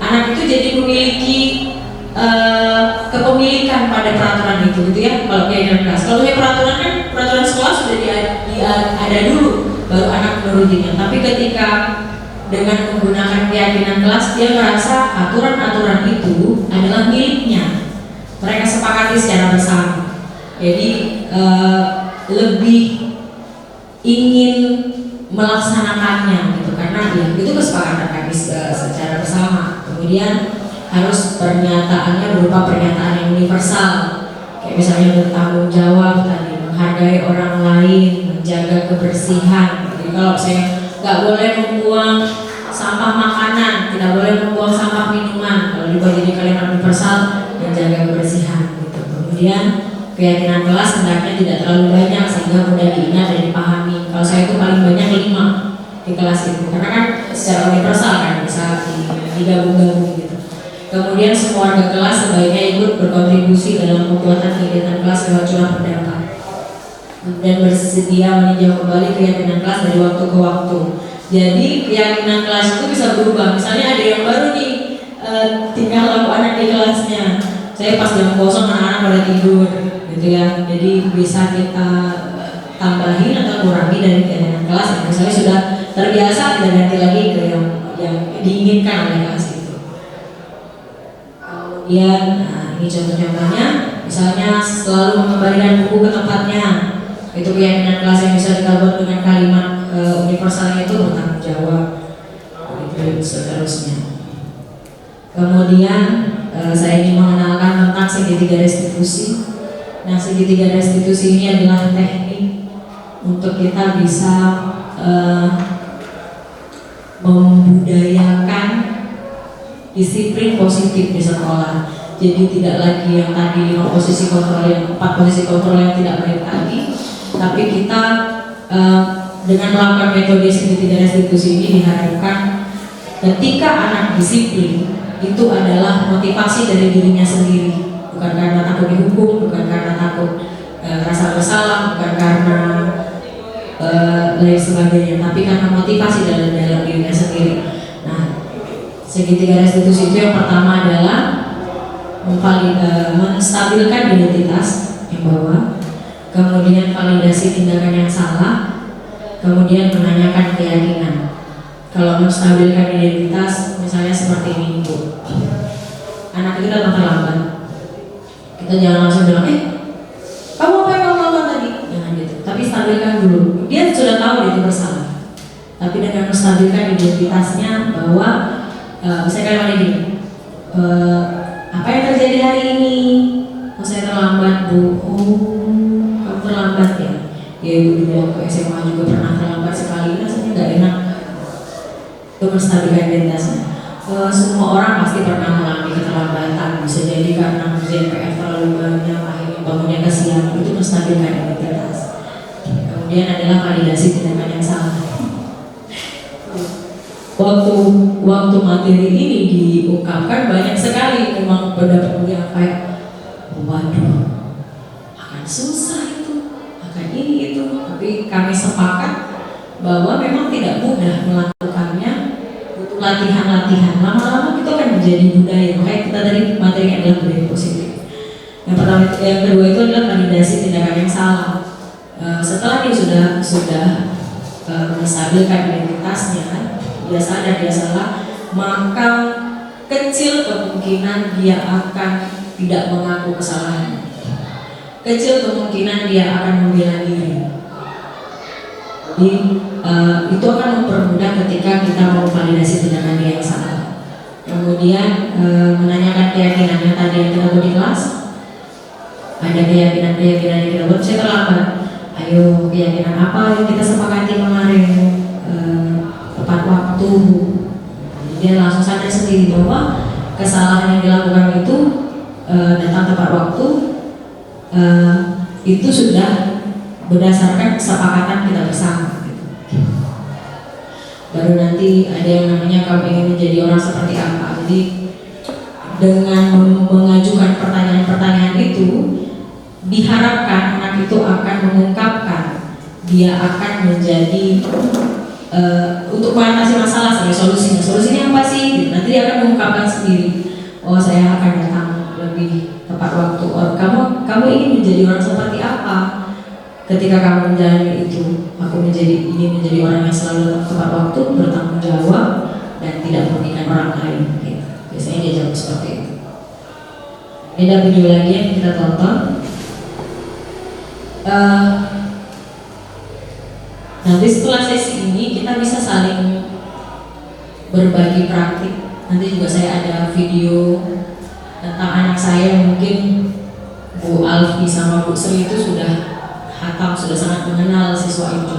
anak itu jadi memiliki kepemilikan pada peraturan itu, gitu ya. Kalau keyakinan kelas, kalau punya peraturan kan peraturan sekolah sudah ada dulu, baru anak menurutinya. Tapi ketika dengan menggunakan keyakinan kelas, dia merasa aturan-aturan itu adalah miliknya, mereka sepakati secara bersama. Jadi lebih ingin melaksanakannya gitu, karena ya itu kesepakatan kami secara bersama. Kemudian harus pernyataannya berupa pernyataan yang universal, kayak misalnya bertanggung jawab tadi, menghargai orang lain, menjaga kebersihan. Jadi kalau saya nggak boleh membuang sampah makanan, tidak boleh membuang sampah minuman, kalau dibuat jadi kalimat universal, menjaga kebersihan gitu. Kemudian keyakinan kelas hendaknya tidak terlalu banyak sehingga mudah diingat dan dipahami. Kalau saya itu paling banyak 5 di kelas itu, karena kan secara universal kan bisa digabung-gabung gitu. Kemudian semua warga kelas sebaiknya ikut berkontribusi dalam pembuatan kegiatan kelas lewat curah pendapat dan bersedia meninjau kembali keyakinan kelas dari waktu ke waktu. Jadi keyakinan kelas itu bisa berubah. Misalnya ada yang baru nih tinggal laku anak di kelasnya, saya pas jam kosong anak-anak pada tidur gitu ya. Jadi bisa kita tambahin atau kurangi dari keyakinan kelas yang misalnya sudah terbiasa, tidak ganti lagi ke yang diinginkan oleh kelas itu. Kemudian, nah ini contoh-contohnya, misalnya selalu mengembalikan buku ke tempatnya. Itu keyakinan kelas yang bisa digabung dengan kalimat universalnya itu bertanggung jawab, itu seterusnya. Kemudian saya ingin mengenalkan tentang segitiga restitusi. Nah, segitiga restitusi ini adalah teknik untuk kita bisa membudayakan disiplin positif di sekolah. Jadi tidak lagi yang tadi 4 posisi kontrol yang tidak baik tadi, tapi kita dengan melakukan metode segitiga restitusi ini diharapkan ketika anak disiplin itu adalah motivasi dari dirinya sendiri, bukan karena takut dihukum, bukan karena takut rasa bersalah, bukan karena lain sebagainya, tapi karena motivasi dalam dirinya sendiri. Nah, segitiga restitusi itu yang pertama adalah menstabilkan identitas yang bawah, kemudian validasi tindakan yang salah, kemudian menanyakan keyakinan. Kalau menstabilkan identitas, misalnya seperti ini Bu, anak itu datang terlambat, kita jangan langsung bilang, kamu apa yang kamu lakukan tadi? Jangan gitu, tapi stabilkan dulu. Dia sudah tahu dia itu bersalah, tapi dengan menstabilkan identitasnya bahwa misalnya kayak gini, apa yang terjadi hari ini? Oh, saya terlambat Bu. Oh, kamu terlambat ya? Ya ibu dulu waktu SMA juga pernah terlambat sekali, rasanya nggak enak. Itu menstabilkan identitasnya. Semua orang pasti pernah mengalami keterlambatan, bisa jadi karena kerjaan PR terlalu banyak, akhirnya bangunnya kesiangan, itu menstabilkan identitas. Kemudian adalah validasi tindakan yang salah. waktu materi ini diungkapkan banyak sekali memang pendapat yang kayak waduh akan susah itu, akan ini itu, tapi kami sepakat bahwa memang tidak mudah melakukannya, butuh latihan-latihan. Lama-lama itu akan menjadi budaya. Makanya kita tadi materinya adalah budaya positif. Yang pertama, yang kedua itu adalah validasi tindakan yang salah. Setelah dia sudah menstabilkan identitasnya, dia sadar dia salah, maka kecil kemungkinan dia akan tidak mengaku kesalahannya. Kecil kemungkinan dia akan membela diri. Jadi itu akan mempermudah ketika kita mau validasi tindakan dia yang salah. Kemudian menanyakan keyakinannya tadi yang kita buat di kelas. Ada keyakinan-keyakinan yang kita buat, saya terlambat. Ayo, keyakinan apa yang kita sepakati kemarin? Tepat waktu. Dia langsung sadar sendiri bahwa kesalahan yang dilakukan itu datang tepat waktu. Itu sudah berdasarkan kesepakatan kita bersama. Baru nanti ada yang namanya kamu ingin menjadi orang seperti apa. Jadi dengan mengajukan pertanyaan-pertanyaan itu, diharapkan anak itu akan mengungkapkan, dia akan menjadi untuk mengatasi masalah sebagai solusinya. Solusinya apa sih? Nanti dia akan mengungkapkan sendiri. Oh, saya akan datang lebih tepat waktu. Oh, kamu ingin menjadi orang seperti apa? Ketika kamu menjalani itu, aku ingin menjadi orang yang selalu tepat waktu, bertanggung jawab, dan tidak merugikan orang lain. Gitu. Biasanya dia jawab seperti itu. Ini ada video lagi yang kita tonton. Nanti setelah sesi ini kita bisa saling berbagi praktik. Nanti juga saya ada video tentang anak saya, mungkin Bu Alfi sama Bu Sri itu sudah hatam, sudah sangat mengenal siswa itu.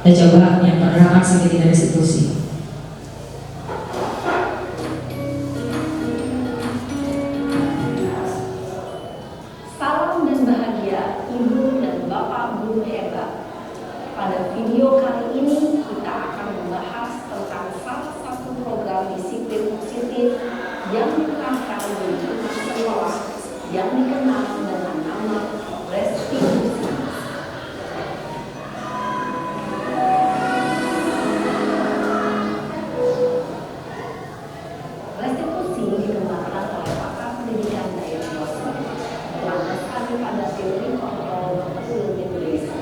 Kita coba yang pertama sedikit dari situasi. Salam dan bahagia Ibu dan Bapak Guru hebat. Pada video kali ini kita akan membahas tentang salah satu program disiplin positif yang diterapkan di lingkungan sekolah yang dikenal dengan nama restitusi. Restitusi dikembangkan oleh pakar pendidikan Dayak Yosi berdasarkan pada teori kontrol berbagai Indonesia.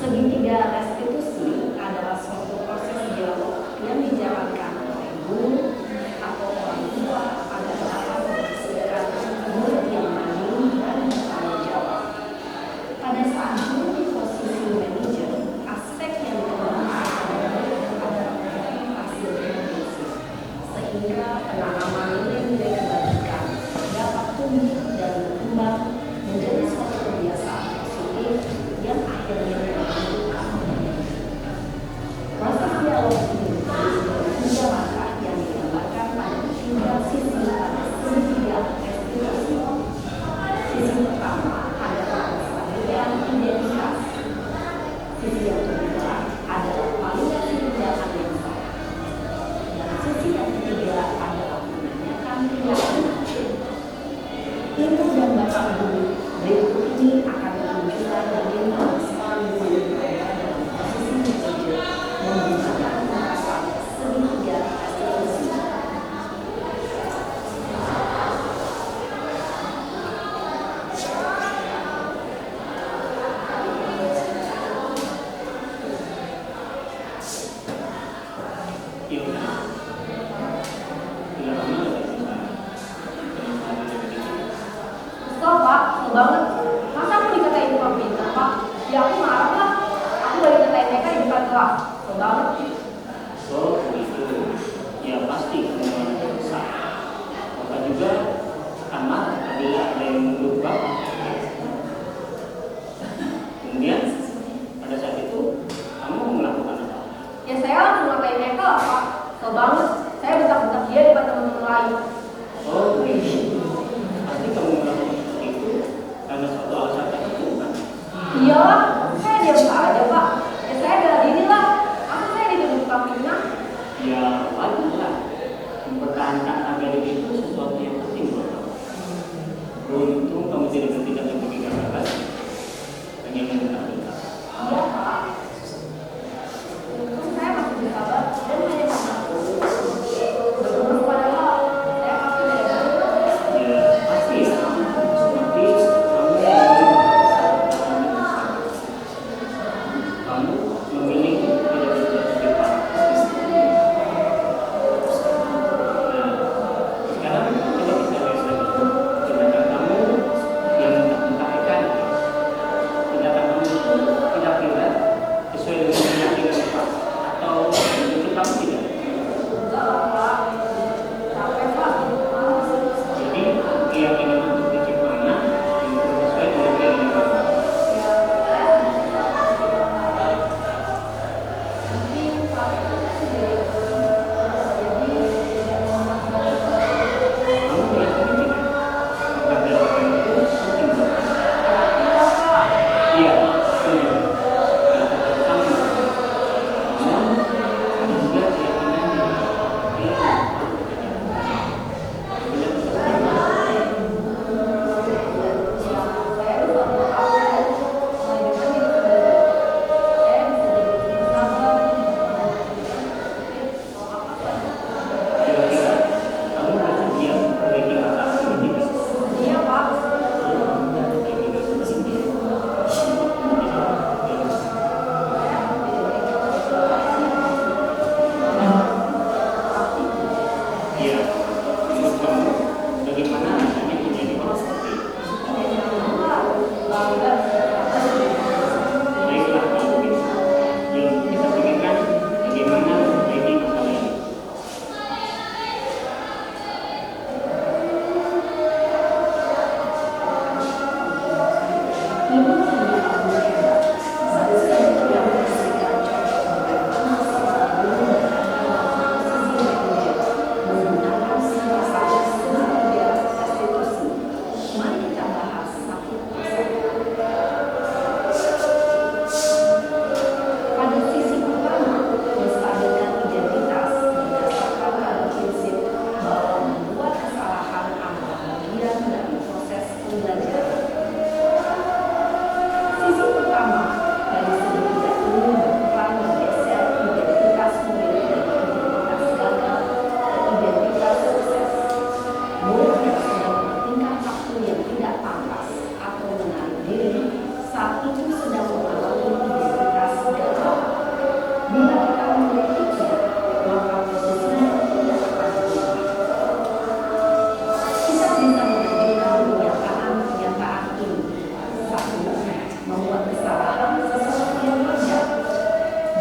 Segitiga restitusi adalah suatu proses dialog yang dijalankan oleh guru atau orang tua agar dapat menghasilkan murid yang mandiri dan bertanggung jawab. Pada saat guru di posisi manajer, aspek yang dikembangkan adalah hasil restitusi, sehingga penanaman nilai-nilai kebajikan dapat tumbuh dan berkembang menjadi suatu kebiasaan positif yang akhirnya menghasilkan. Proses dialog ini disebut tiga langkah yang digambarkan pada tiga sisi pada segitiga restitusi. Sisi pertama adalah menstabilkan identitas. Sisi yang kedua adalah validasi tindakan yang salah. Dan sisi yang ketiga adalah menanyakan keyakinan. Ibu dan Bapak Guru, berikut ini akan menunjukkan bagaimana seorang guru berada dalam posisi manajer menggunakan pengetahuan segitiga restitusi. Stop Pak, kesel banget. Masa aku dikatain kurang pintar Pak? Ya aku marah lah. Aku lagi dikatain mereka di depan kelas. Kesel banget. So itu ya pasti kemungkinan besar. Bapak juga akan marah apabila ada yang menurut Bapak. Kemudian pada saat itu kamu melakukan apa? Ya saya langsung ngapain mereka lah Pak. Kesel banget. Saya bentak-bentak dia di depan teman-teman lain. Oh begitu. Pasti kamu melakukan seperti itu karena suatu alasan tertentu kan? Iyalah, saya diam aja Pak. Ya saya bela diri lah. Aku saya di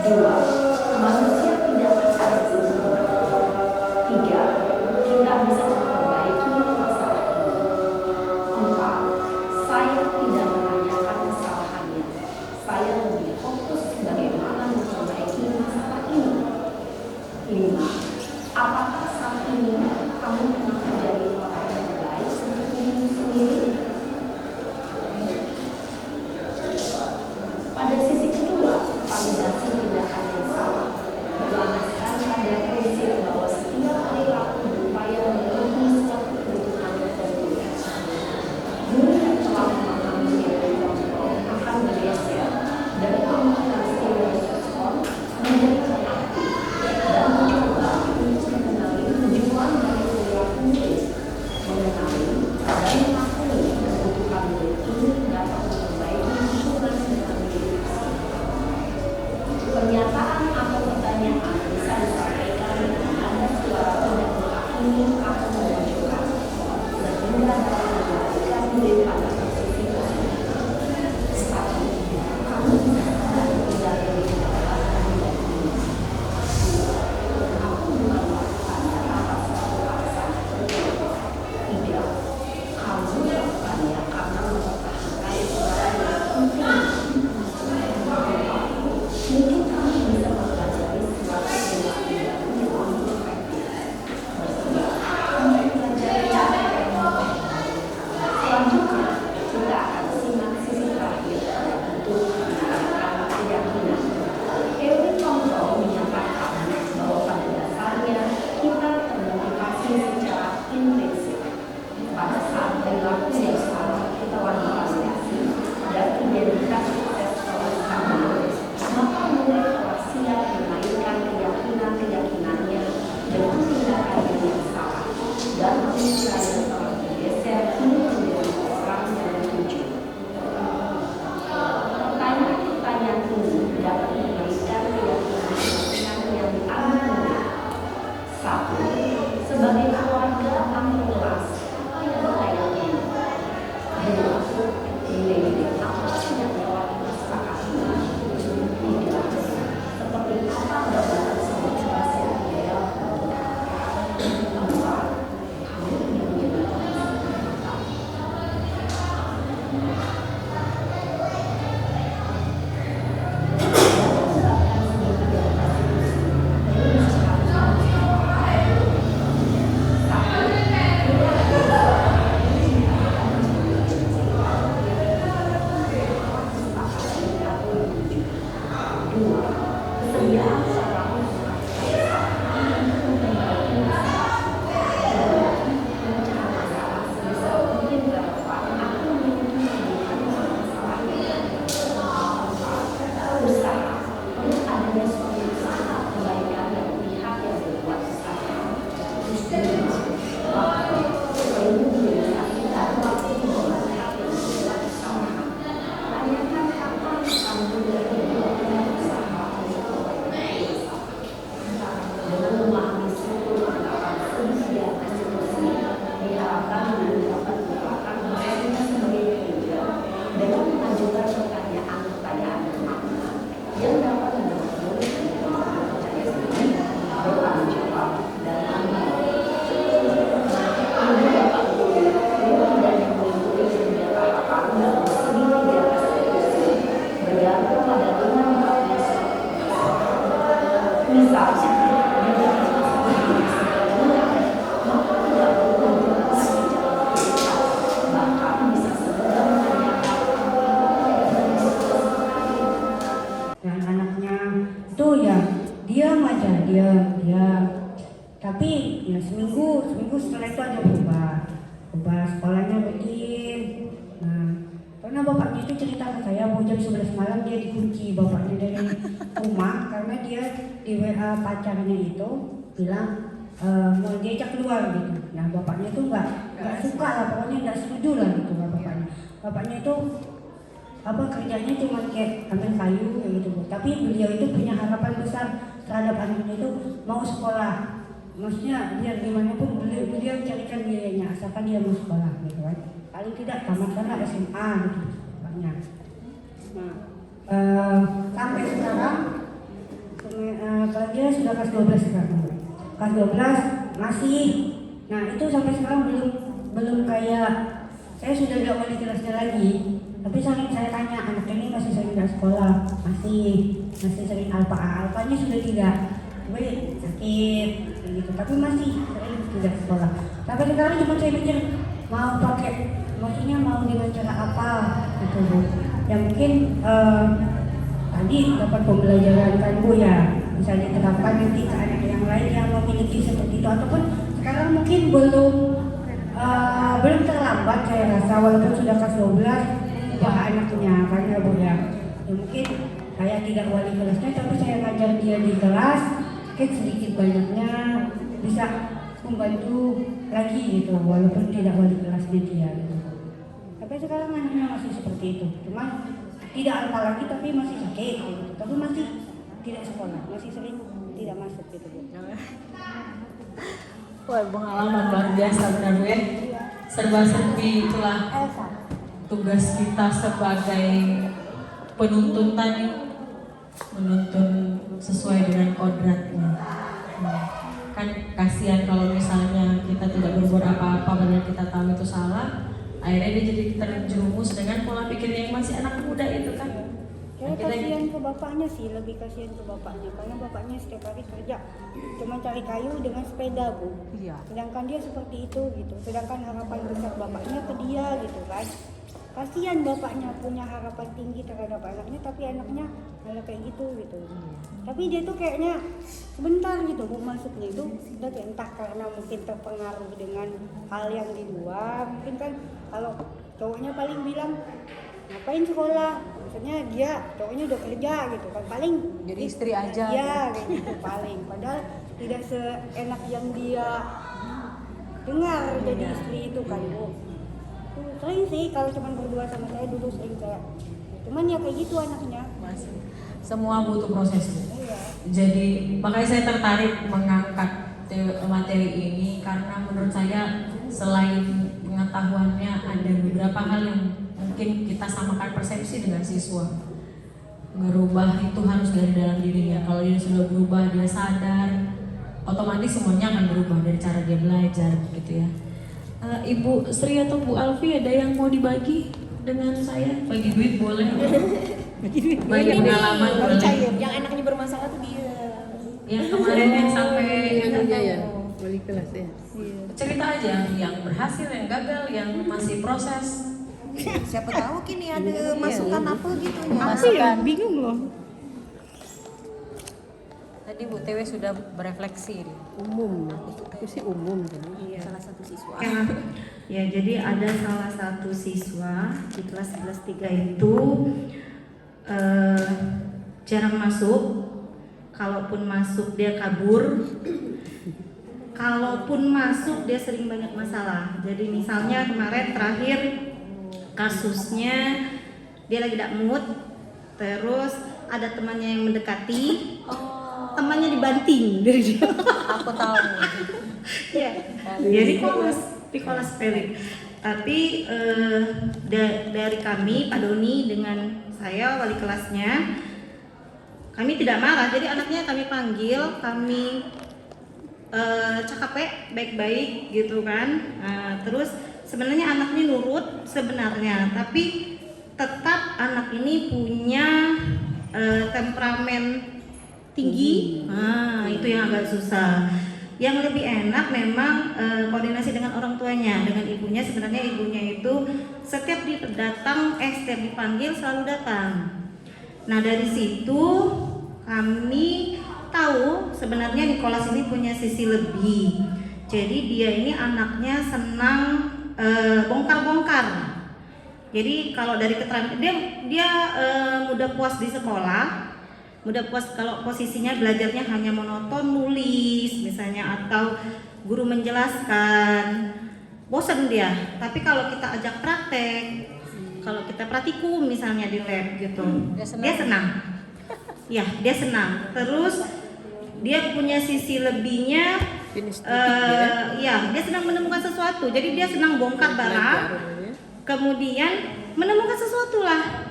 2. Manusia tidak akan sempurna. 3. Kita bisa memperbaiki masalah ini. 4. Saya tidak menanyakan kesalahannya. Saya lebih fokus bagaimana memperbaiki masalah ini. 5. Apakah saat ini kamu pernah menjadi orang yang baik untuk dirimu sendiri? Pada sisi kedua, validasi tindakan yang salah berlandaskan pada prinsip bahwa setiap perilaku berupaya memenuhi suatu kebutuhan tertentu. Guru yang telah memahami nilai kontrol akan bergeser dari pemahaman stimulus respon menjadi reaktif dan mencoba untuk mengenali tujuan dari perilaku murid, mengenali dan mengakui kebutuhan murid ini dapat memperbaiki hubungan dengan diri. Pernyataan atau pertanyaan bisa disampaikan dengan ada suara tidak menghakimi atau menunjukkan, sehingga dapat memberikan diri pada posisi positif. 1. Kamu bisa sadar tidak lebih mendapatkan nilai ini. 2. Aku bukan melakukannya atas terpaksa. 3. Kamu melakukannya karena mempertahankan suara yang penting. 4. Mungkin kamu bisa mempelajari suatu perilaku yang lebih efektif. Bersedia, kamu mempelajari cara yang lebih. Selanjutnya, kita akan simak sisi terakhir untuk menanyakan keyakinan. Teori kontrol menyatakan bahwa pada dasarnya kita termotivasi secara intrinsik. Pada saat perilaku yang salah kita validasi dan identitas sukses oleh kami, maka murid telah siap memainkan keyakinan-keyakinannya dengan tindakan yang salah dan manusia yang telah bergeser ini menjadi orang yang tertuju. Pertanyaan-pertanyaan ini dapat memberikan keyakinan yang diamini. 1. Sebagai keluarga ampulas, apa yang kita yakini? 2. Nilai-nilai apa yang dapat masyarakat ini? 3. Seperti apa gambaran sebuah bahasa ideal? 4. Kamu ingin menjadi orang seperti apa? Kesediaan seorang mencari masalah sebisa mungkin relevan atau memiliki kebutuhan masalahnya. Usaha perlu adanya suatu usaha kebaikan dari pihak yang berbuat usaha. Waktu perlu didedikasikan waktu untuk pihak yang berbuat usaha. Tanyakan kapan kamu berbuat usaha untuk memperbaiki masalah. Dengan memahami struktur pendapat sedikit institusi, diharapkan dapat merupakan prosesnya sebagai pekerja dengan mengajukan pertanyaan-pertanyaan bermakna yang dapat membuat murid menjadi percaya diri, bertanggung jawab, dan mandiri. Ibu bapak guru, tidak mengikuti setiap tahapan dan meski tidak eksekusi, bergantung pada dinamikanya suatu proses. Misalnya, jika kita sendiri sedang maka tidak perlu mencoba secara terpisah, bahkan bisa sekedar menanyakan dan anaknya itu ya diam aja, diam. Tapi ya seminggu setelah itu ada berubah sekolahnya begin. Nah, karena bapaknya itu cerita ke saya mau jam 11 malam dia dikunci bapaknya dari rumah karena dia di WA pacarnya itu bilang mau diajak keluar gitu. Nah bapaknya itu nggak suka lah, pokoknya nggak setuju lah gitu bapaknya. Bapaknya itu kerjanya cuma kayak ambil kayu kayak gitu Bu. Tapi beliau itu punya harapan besar terhadap anaknya itu mau sekolah. Maksudnya biar gimana pun beliau carikan biayanya asalkan dia mau sekolah gitu kan. Paling tidak tamatkanlah SMA gitu bapaknya. Nah sampai sekarang dia sudah kelas 12 sekarang. Kelas 12 masih. Nah itu sampai sekarang belum kayak saya sudah tidak wali kelasnya lagi. Tapi saya tanya anak ini masih sering ke sekolah, masih sering alpanya sudah tidak. Gue sakit gitu, tapi masih sering tidak sekolah. Tapi sekarang cuma saya mikir mau pakai, maksudnya mau dengan cara apa gitu Bu. Ya mungkin tadi dapat pembelajaran kan Bu ya, bisa diterapkan nanti ke anak yang lain yang memiliki seperti itu, ataupun sekarang mungkin belum terlambat saya rasa walaupun sudah kelas 12 ya anaknya kan ya Bu ya. Ya mungkin saya tidak wali kelasnya tapi saya ngajar dia di kelas, mungkin sedikit banyaknya bisa membantu lagi gitu walaupun tidak wali kelasnya dia gitu. Tapi sekarang anaknya masih seperti itu, cuma tidak alpa lagi tapi masih sakit gitu. Tapi masih tidak sekolah, masih sering tidak masuk gitu Bu. Wah, pengalaman luar biasa benar Bu ya. Serba-serbi itulah tugas kita sebagai penuntun tadi, menuntun sesuai dengan kodratnya. Kan kasihan kalau misalnya kita tidak berbuat apa-apa padahal kita tahu itu salah, akhirnya dia jadi terjerumus dengan pola pikirnya yang masih anak muda itu kan. Saya kasihan ke bapaknya sih, lebih kasihan ke bapaknya karena bapaknya setiap hari kerja cuma cari kayu dengan sepeda Bu. Iya. Sedangkan dia seperti itu gitu. Sedangkan harapan besar bapaknya ke dia gitu kan. Kasihan bapaknya punya harapan tinggi terhadap anaknya tapi anaknya malah kayak gitu gitu. Tapi dia tuh kayaknya sebentar gitu Bu masuknya itu udah kayak entah karena mungkin terpengaruh dengan hal yang di luar. Mungkin kan kalau cowoknya paling bilang ngapain sekolah, maksudnya dia cowoknya udah kerja gitu kan, paling Jadi istri aja. ya kayak gitu paling, padahal tidak seenak yang dia dengar jadi istri itu kan Bu. Sering sih kalau cuma berdua sama saya dulu sering kayak, cuman ya kayak gitu anaknya. Masih. Semua butuh proses Bu. Iya. Jadi makanya saya tertarik mengangkat materi ini karena menurut saya selain pengetahuannya ada beberapa hal yang mungkin kita samakan persepsi dengan siswa. Merubah itu harus dari dalam dirinya. Kalau dia sudah berubah, dia sadar, otomatis semuanya akan berubah dari cara dia belajar gitu ya. Ibu Sri atau Bu Alfi ada yang mau dibagi dengan saya? Bagi duit boleh. Bagi pengalaman boleh. Yang anaknya bermasalah tuh dia. Yang kemarin yang sampai wali kelas ya. cerita aja yang berhasil, yang gagal, yang masih proses. Siapa tahu kini ada masukan apa gitu ya. Masukan. Bingung loh. Tadi Bu Tewe sudah berefleksi. Umum. Aku sih umum kan. Salah satu siswa. Ya, jadi ada salah satu siswa di kelas 11-3 itu jarang masuk. Kalaupun masuk dia kabur. Kalaupun masuk dia sering banyak masalah. Jadi misalnya kemarin terakhir kasusnya dia lagi tidak mood, terus ada temannya yang mendekati, temannya dibanting dari dia. Aku tahu. Ya, jadi di kelas sepele. Tapi dari kami, Pak Doni dengan saya wali kelasnya, kami tidak marah. Jadi anaknya kami panggil, kami cakap baik-baik gitu kan. Terus sebenarnya anaknya nurut sebenarnya, tapi tetap anak ini punya temperamen tinggi. Itu yang agak susah. Yang lebih enak memang koordinasi dengan orang tuanya, dengan ibunya. Sebenarnya ibunya itu setiap setiap dipanggil selalu datang. Nah dari situ kami tahu sebenarnya Nicholas ini punya sisi lebih. Jadi dia ini anaknya senang bongkar-bongkar. Jadi kalau dari keterangan dia mudah puas di sekolah, mudah puas kalau posisinya belajarnya hanya monoton nulis misalnya atau guru menjelaskan, bosan dia. Tapi kalau kita ajak praktek, kalau kita praktikum misalnya di lab gitu, dia senang. Ya, dia senang. Terus dia punya sisi lebihnya. Ya, dia senang menemukan sesuatu. Jadi dia senang bongkar barang. Kemudian menemukan sesuatu lah.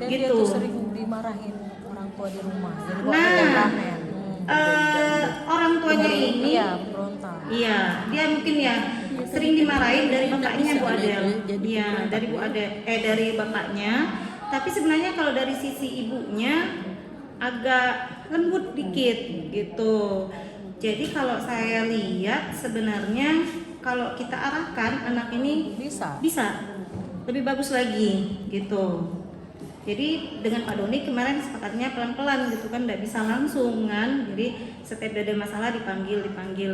Dan gitu. dia tuh sering dimarahin orang tua di rumah. Jadi Nah, orang tuanya ini berontak. iya, dia mungkin ya sering dimarahin dari bapaknya Bu Adel. Iya, dari dari bapaknya. Tapi sebenarnya kalau dari sisi ibunya agak lembut dikit gitu. Jadi kalau saya lihat sebenarnya kalau kita arahkan anak ini bisa lebih bagus lagi gitu. Jadi dengan Pak Doni kemarin sepakatnya pelan-pelan gitu kan, nggak bisa langsung kan. Jadi setiap ada masalah dipanggil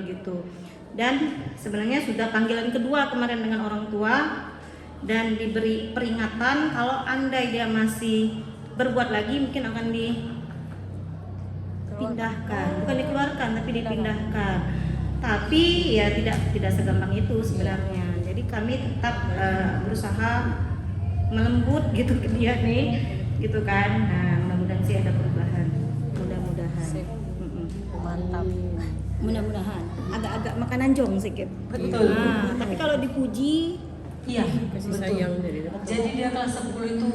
gitu. Dan sebenarnya sudah panggilan kedua kemarin dengan orang tua dan diberi peringatan kalau andai dia masih berbuat lagi mungkin akan dipindahkan, bukan dikeluarkan tapi dipindahkan. Tapi ya tidak segampang itu sebenarnya. Jadi kami tetap berusaha melembut gitu ke dia nih, gitu kan. Nah, mudah-mudahan sih ada perubahan. Mudah-mudahan. Mantap. Mudah-mudahan. Agak-agak makanan jong sedikit. Betul. Nah, tapi kalau dipuji, Iya, Kasih betul. sayang dari Jadi dia kelas 10 itu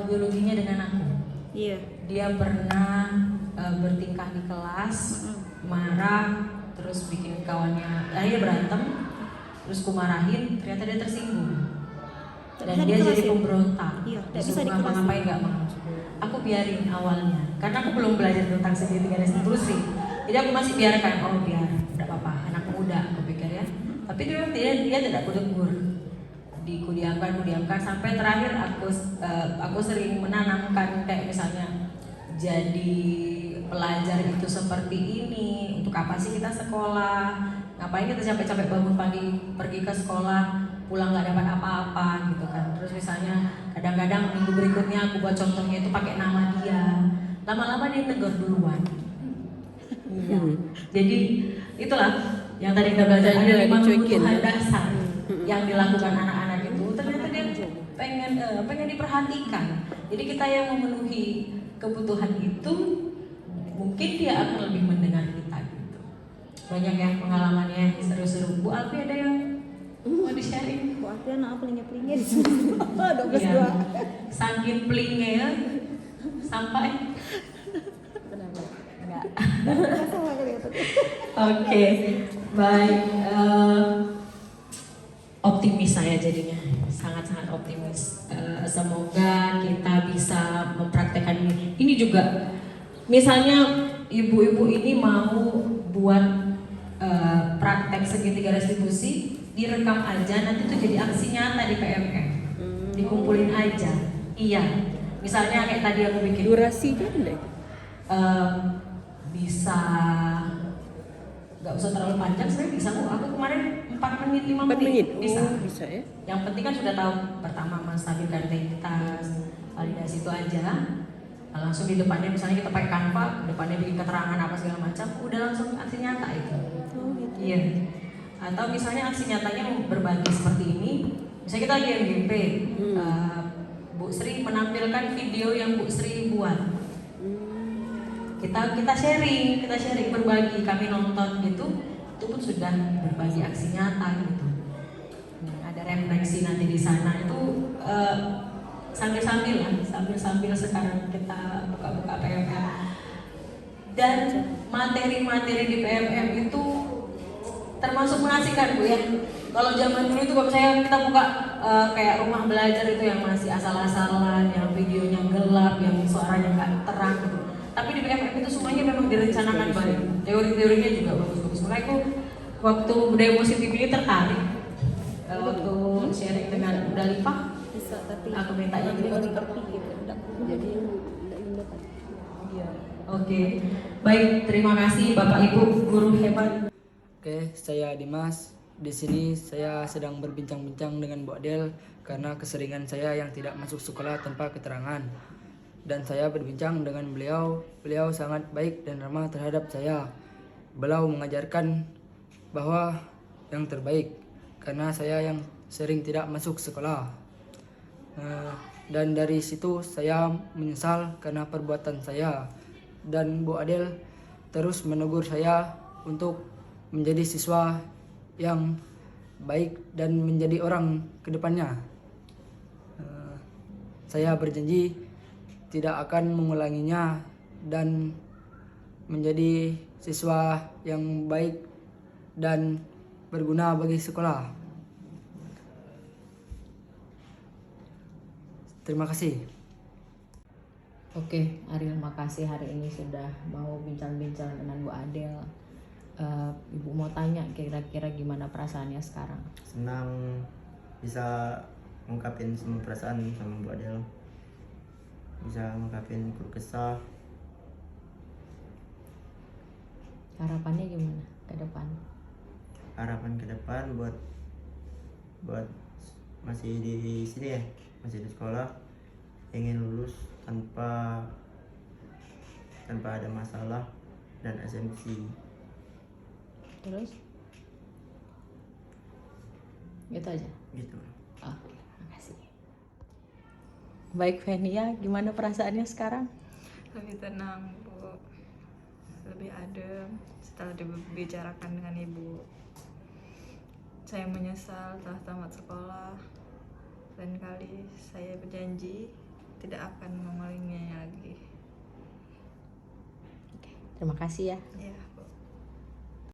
biologinya dengan aku. iya. Dia pernah bertingkah di kelas, marah, terus bikin kawannya, akhirnya berantem, terus kumarahin, ternyata dia tersinggung. Dan Bisa dia jadi dikerasin. pemberontak. Iya, tidak bisa Disuruh dikerasin. ngapa-ngapain nggak mau. Aku biarin awalnya, karena aku belum belajar tentang segitiga restitusi. Jadi aku masih biarkan, oh biar, tidak apa-apa, anak muda, aku pikir ya. Tapi dia tidak kudekur. Kudiamkan sampai terakhir aku sering menanamkan kayak misalnya jadi pelajar itu seperti ini, untuk apa sih kita sekolah, ngapain kita capek-capek bangun pagi pergi ke sekolah, pulang nggak dapat apa-apa gitu kan. Terus misalnya kadang-kadang minggu berikutnya aku buat contohnya itu pakai nama dia, lama-lama dia tegur duluan. Iya. Jadi itulah yang tadi kita belajar, ada 5 kebutuhan dasar yang dilakukan anak-anak itu. Ternyata dia pengen diperhatikan. Jadi kita yang memenuhi kebutuhan itu, mungkin dia akan lebih mendengar kita gitu. Banyak ya pengalamannya seru-seru. Bu Alfi ada yang mau di-sharing? Bu Alfi anak pelingnya di sini. 12 Iya. dua. Saking pelingnya ya sampai enggak. Oke, baik. Optimis saya jadinya, sangat-sangat optimis. Semoga kita bisa mempraktekkan ini. Ini juga, misalnya ibu-ibu ini mau buat praktek segitiga restitusi, direkam aja, nanti tuh jadi aksi nyata di PMM. Dikumpulin aja. Iya. Misalnya kayak tadi aku bikin. Durasinya enggak? Bisa nggak usah terlalu panjang, sebenarnya bisa kok. Aku kemarin 4 menit 5 menit bisa. Bisa ya. Yang penting kan sudah tahu, pertama menstabilkan identitas, validasi itu aja. Langsung di depannya misalnya kita pakai Canva, depannya bikin keterangan apa segala macam, udah langsung aksi nyata itu. Iya. Atau misalnya aksi nyatanya berbagi seperti ini. Misalnya kita lagi MGP, Bu Sri menampilkan video yang Bu Sri buat. Kita sharing berbagi, kami nonton gitu, itu pun sudah berbagi aksi nyata gitu. Ada refleksi nanti di sana itu sambil sekarang kita buka PMM. Dan materi-materi di PMM itu termasuk mengasihkan Bu ya. Kalau zaman dulu itu kalau saya kita buka kayak rumah belajar itu yang masih asal-asalan, yang videonya gelap, yang suaranya nggak terang gitu. Tapi di PMM itu semuanya memang direncanakan baik. Teori-teorinya juga bagus-bagus. Makanya aku waktu budaya positif ini tertarik. Waktu sharing dengan Bunda Lipa, aku minta yang ini. Jadi Oke. Baik, terima kasih Bapak Ibu guru hebat. Oke, saya Dimas. Di sini saya sedang berbincang-bincang dengan Bu Adel karena keseringan saya yang tidak masuk sekolah tanpa keterangan. Dan saya berbincang dengan beliau. Beliau sangat baik dan ramah terhadap saya. Beliau mengajarkan bahwa yang terbaik karena saya yang sering tidak masuk sekolah. Dan dari situ saya menyesal karena perbuatan saya. Dan Bu Adel terus menegur saya untuk menjadi siswa yang baik dan menjadi orang ke depannya. Saya berjanji tidak akan mengulanginya dan menjadi siswa yang baik dan berguna bagi sekolah. Terima kasih. Oke, Ariel, makasih hari ini sudah mau bincang-bincang dengan Bu Adel. Ibu mau tanya kira-kira gimana perasaannya sekarang? Senang bisa ngungkapin semua perasaan sama Bu Adel, bisa ngungkapin keluh kesah. Harapannya gimana ke depan? Harapan ke depan buat masih di sini ya, masih di sekolah, ingin lulus tanpa ada masalah dan asumsi. Terus? Gitu aja? Gitu. Oke, makasih. Baik, Venia, gimana perasaannya sekarang? Lebih tenang, Bu. Lebih adem setelah dibicarakan dengan Ibu. Saya menyesal telah tamat sekolah. Lain kali saya berjanji tidak akan mengulanginya lagi. Oke, terima kasih ya. Ya.